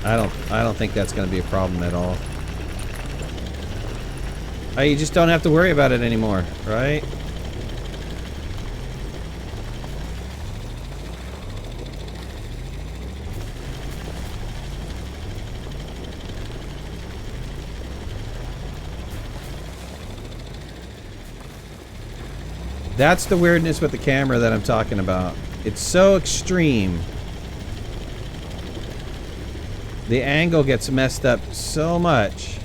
Speaker 1: I don't think that's going to be a problem at all. Oh, you just don't have to worry about it anymore, right? That's the weirdness with the camera that I'm talking about. It's so extreme. The angle gets messed up so much.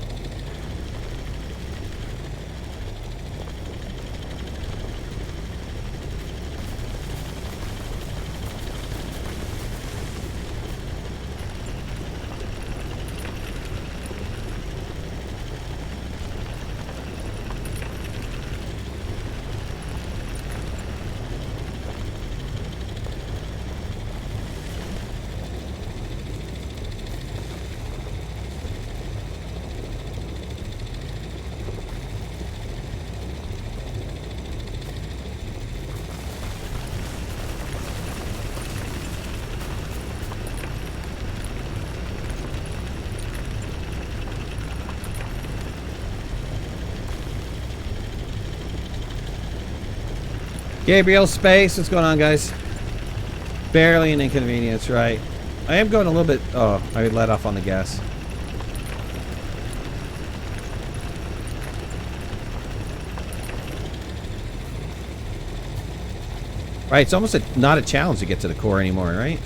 Speaker 1: Gabriel Space, what's going on, guys? Barely an inconvenience, right? I am going a little bit... Oh, I let off on the gas. Right, it's almost not a challenge to get to the core anymore, right?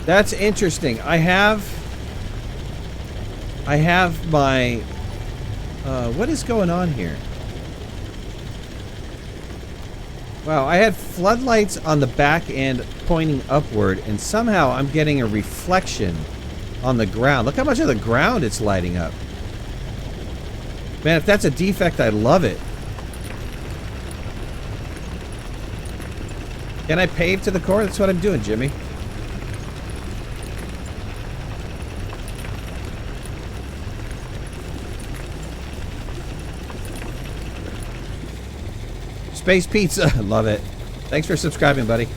Speaker 1: That's interesting. I have my... what is going on here? Wow, I had floodlights on the back end pointing upward, and somehow I'm getting a reflection on the ground. Look how much of the ground it's lighting up. Man, if that's a defect, I love it. Can I pave to the core? That's what I'm doing, Jimmy. Space Pizza, love it. Thanks for subscribing, buddy.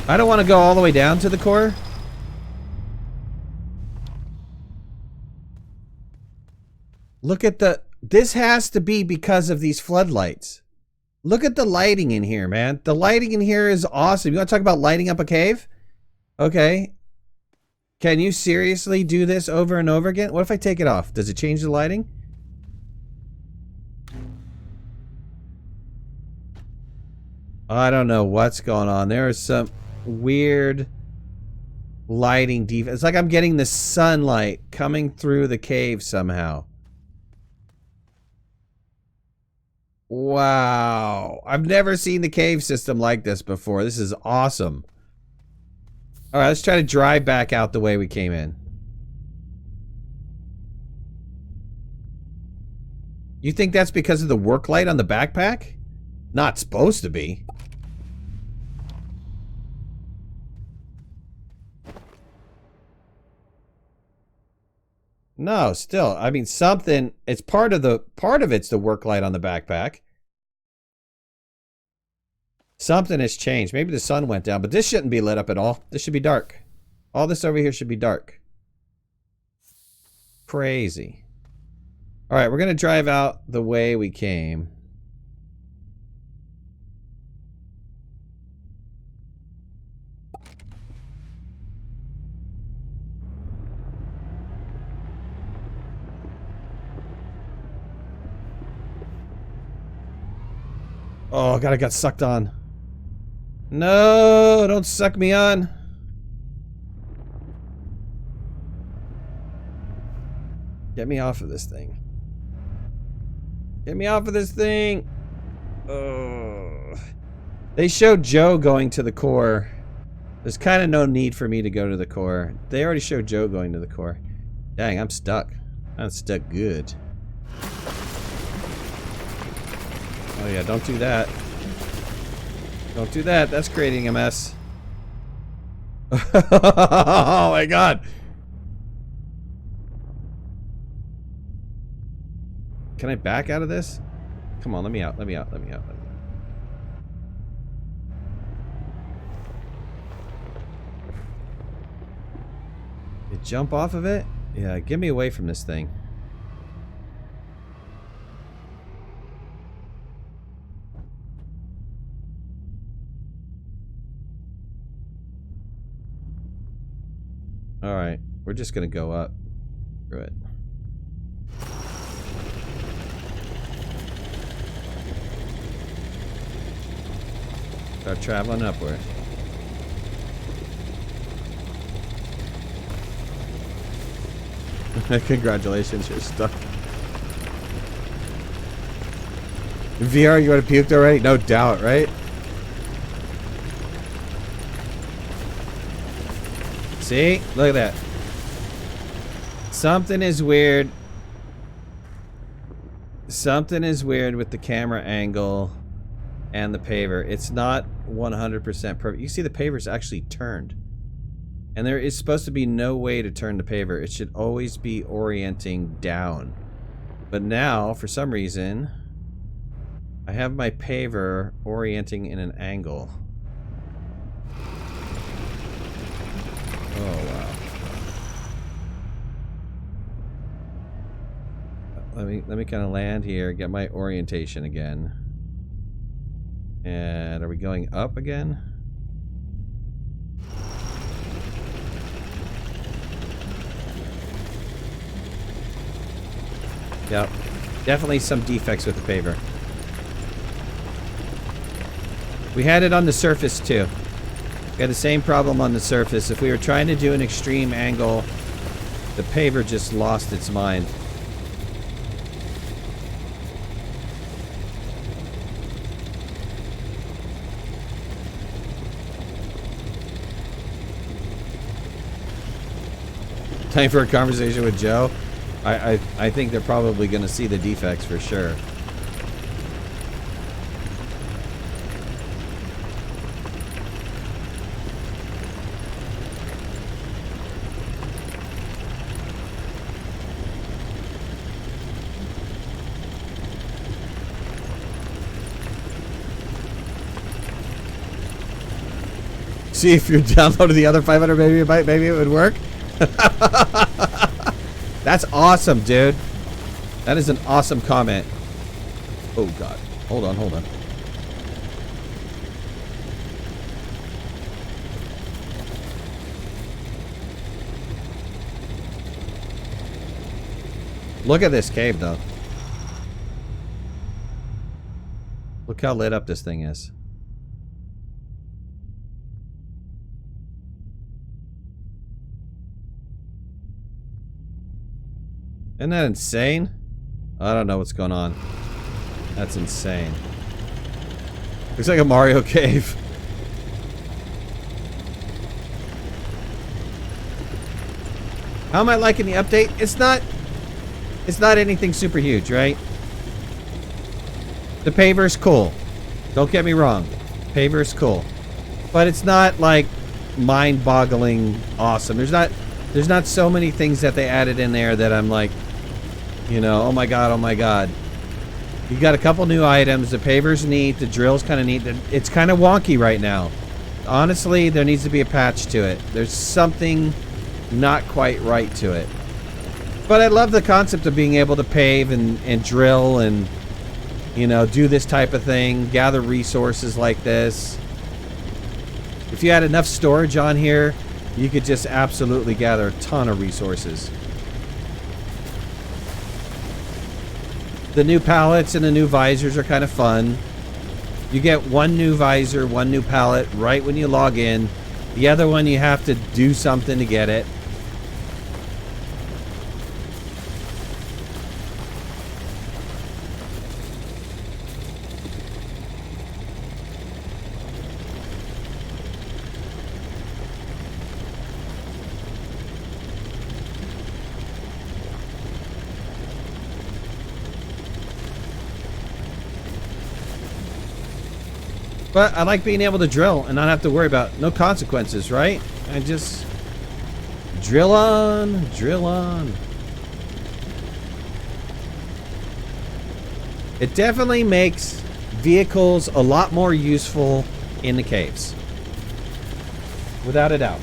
Speaker 1: I don't want to go all the way down to the core. Look at the... This has to be because of these floodlights. Look at the lighting in here, man. The lighting in here is awesome. You want to talk about lighting up a cave? Okay. Can you seriously do this over and over again? What if I take it off? Does it change the lighting? I don't know what's going on. There is some weird lighting defect. It's like I'm getting the sunlight coming through the cave somehow. Wow. I've never seen the cave system like this before. This is awesome. Alright, let's try to drive back out the way we came in. You think that's because of the work light on the backpack? Not supposed to be. No, still. I mean, something. It's part of it's the work light on the backpack. Something has changed. Maybe the sun went down, but this shouldn't be lit up at all. This should be dark. All this over here should be dark. Crazy. All right, we're gonna drive out the way we came. Oh, God, I got sucked on. No, don't suck me on. Get me off of this thing. Get me off of this thing. Oh. They showed Joe going to the core. There's kind of no need for me to go to the core. They already showed Joe going to the core. Dang, I'm stuck. I'm stuck good. Oh yeah, don't do that. Don't do that. That's creating a mess. Oh my God. Can I back out of this? Come on, let me out. Let me out. Let me out. Let me out. You jump off of it? Yeah, get me away from this thing. Alright, we're just gonna go up. Screw it. Start traveling upward. Congratulations, you're stuck. VR, you would have puked already? No doubt, right? See? Look at that. Something is weird. Something is weird with the camera angle and the paver. It's not 100% perfect. You see the paver's actually turned. And there is supposed to be no way to turn the paver. It should always be orienting down. But now, for some reason, I have my paver orienting in an angle. Oh, wow. Let me kind of land here, get my orientation again. And are we going up again? Yep. Definitely some defects with the paver. We had it on the surface too. We had the same problem on the surface. If we were trying to do an extreme angle, the paver just lost its mind. Time for a conversation with Joe. I think they're probably going to see the defects for sure. See if you downloaded the other 500 megabyte, maybe it would work. That's awesome, dude. That is an awesome comment. Oh God, hold on, hold on. Look at this cave, though. Look how lit up this thing is. Isn't that insane? I don't know what's going on. That's insane. Looks like a Mario cave. How am I liking the update? It's not anything super huge, right? The Paver's cool. Don't get me wrong. Paver's cool. But it's not like mind-boggling awesome. There's not so many things that they added in there that I'm like, you know, oh my god, oh my god. You got a couple new items. The Paver's neat. The drill's kind of neat. It's kind of wonky right now. Honestly, there needs to be a patch to it. There's something not quite right to it. But I love the concept of being able to pave and drill and, you know, do this type of thing. Gather resources like this. If you had enough storage on here, you could just absolutely gather a ton of resources. The new pallets and the new visors are kind of fun. You get one new visor, one new pallet right when you log in. The other one you have to do something to get it. But I like being able to drill and not have to worry about no consequences, right? I just drill on, drill on. It definitely makes vehicles a lot more useful in the caves. Without a doubt.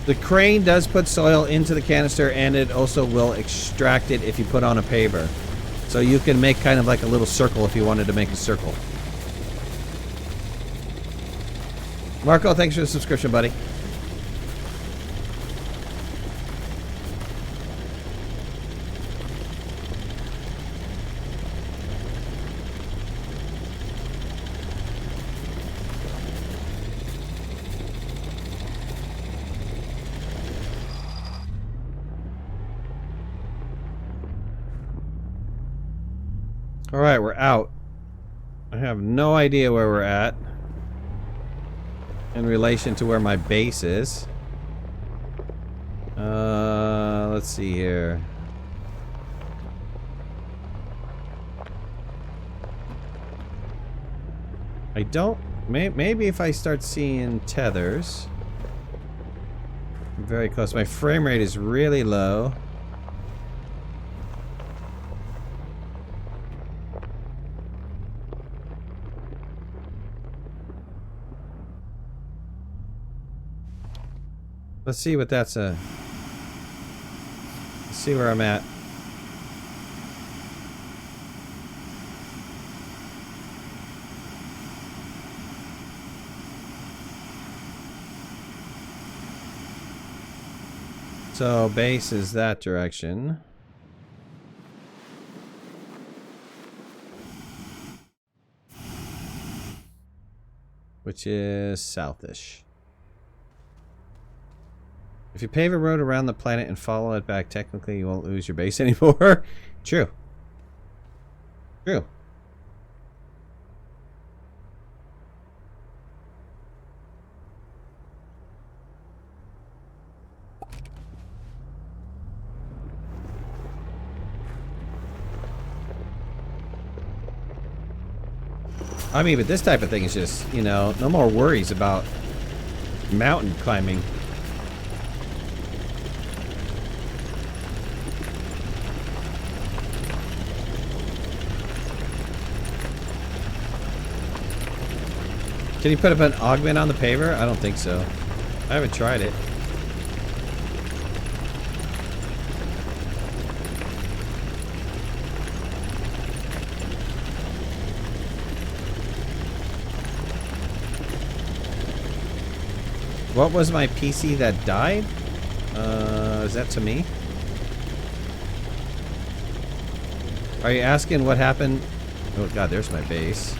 Speaker 1: The crane does put soil into the canister, and it also will extract it if you put on a paver. So you can make kind of like a little circle if you wanted to make a circle. Marco, thanks for the subscription, buddy. Alright, we're out. I have no idea where we're at in relation to where my base is. Let's see here. I don't... Maybe if I start seeing tethers. I'm very close. My frame rate is really low. Let's see what that's a... Let's see where I'm at. So base is that direction. Which is southish. If you pave a road around the planet and follow it back, technically you won't lose your base anymore. True. True. I mean, but this type of thing is just, you know, no more worries about mountain climbing. Can you put up an augment on the paver? I don't think so. I haven't tried it. What was my PC that died? Is that to me? Are you asking what happened? Oh god, there's my base.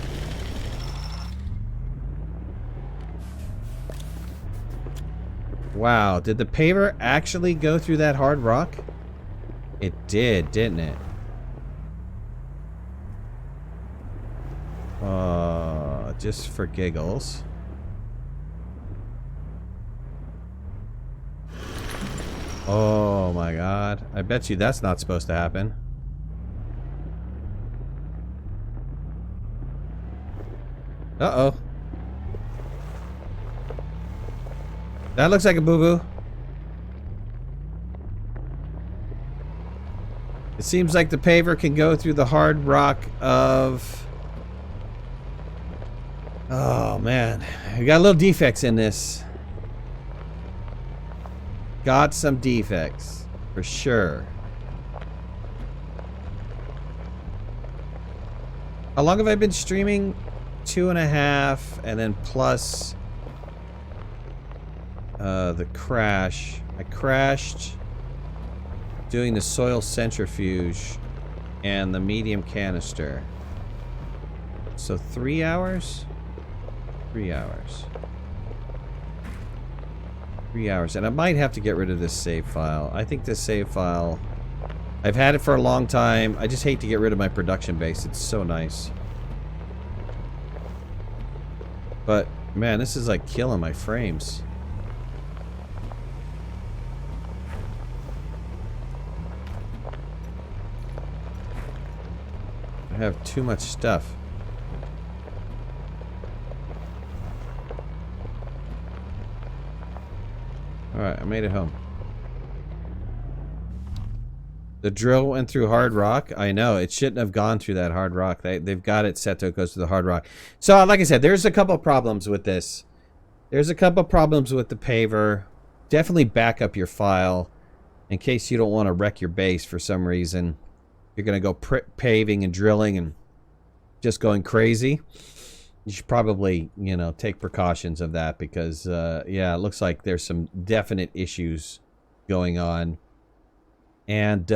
Speaker 1: Wow, did the paver actually go through that hard rock? It did, didn't it? Just for giggles. Oh my god. I bet you that's not supposed to happen. Uh-oh. That looks like a boo-boo. It seems like the paver can go through the hard rock of... Oh man. We got little defects in this. Got some defects, for sure. How long have I been streaming? 2.5, and then plus the crash. I crashed doing the soil centrifuge and the medium canister. So 3 hours? 3 hours. 3 hours. And I might have to get rid of this save file. I think this save file... I've had it for a long time. I just hate to get rid of my production base. It's so nice. But, man, this is like killing my frames. I have too much stuff. Alright, I made it home. The drill went through hard rock. I know, it shouldn't have gone through that hard rock. They've got it set to it goes to the hard rock. So, like I said, there's a couple problems with this. There's a couple problems with the paver. Definitely back up your file in case you don't want to wreck your base for some reason. You're going to go paving and drilling and just going crazy. You should probably, you know, take precautions of that because, yeah, it looks like there's some definite issues going on. And,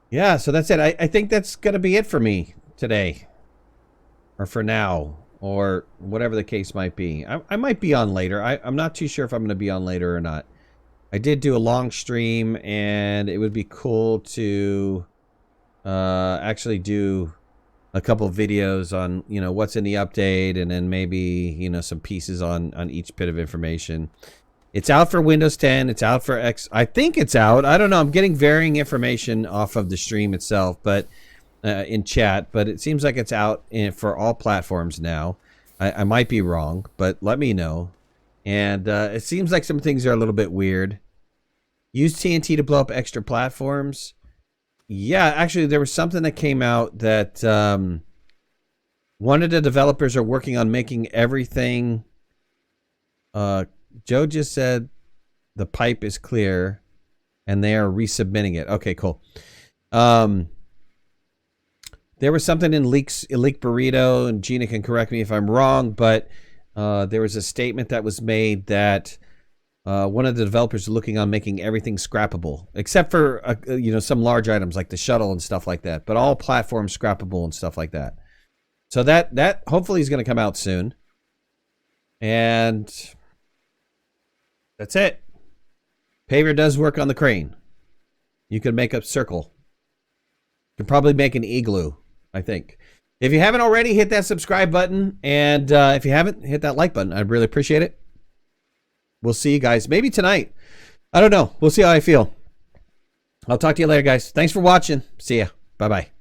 Speaker 1: yeah, so that's it. I think that's going to be it for me today. Or for now. Or whatever the case might be. I might be on later. I'm not too sure if I'm going to be on later or not. I did do a long stream, and it would be cool to actually do a couple videos on, you know, what's in the update, and then maybe, you know, some pieces on each bit of information. It's out for Windows 10. It's out for X. I think it's out. I don't know. I'm getting varying information off of the stream itself, but in chat. But it seems like it's out for all platforms now. I might be wrong, but let me know. And it seems like some things are a little bit weird. Use TNT to blow up extra platforms. Yeah, actually, there was something that came out that one of the developers are working on making everything. Joe just said the pipe is clear, and they are resubmitting it. Okay, cool. There was something in Leak Burrito, and Gina can correct me if I'm wrong, but there was a statement that was made that one of the developers is looking on making everything scrappable, except for you know, some large items like the shuttle and stuff like that, but all platforms scrappable and stuff like that. So that hopefully is going to come out soon, and that's it. Paver does work on the crane. You can make a circle. You can probably make an igloo, I think. If you haven't already, hit that subscribe button, and if you haven't, hit that like button. I'd really appreciate it. We'll see you guys maybe tonight. I don't know. We'll see how I feel. I'll talk to you later, guys. Thanks for watching. See ya. Bye-bye.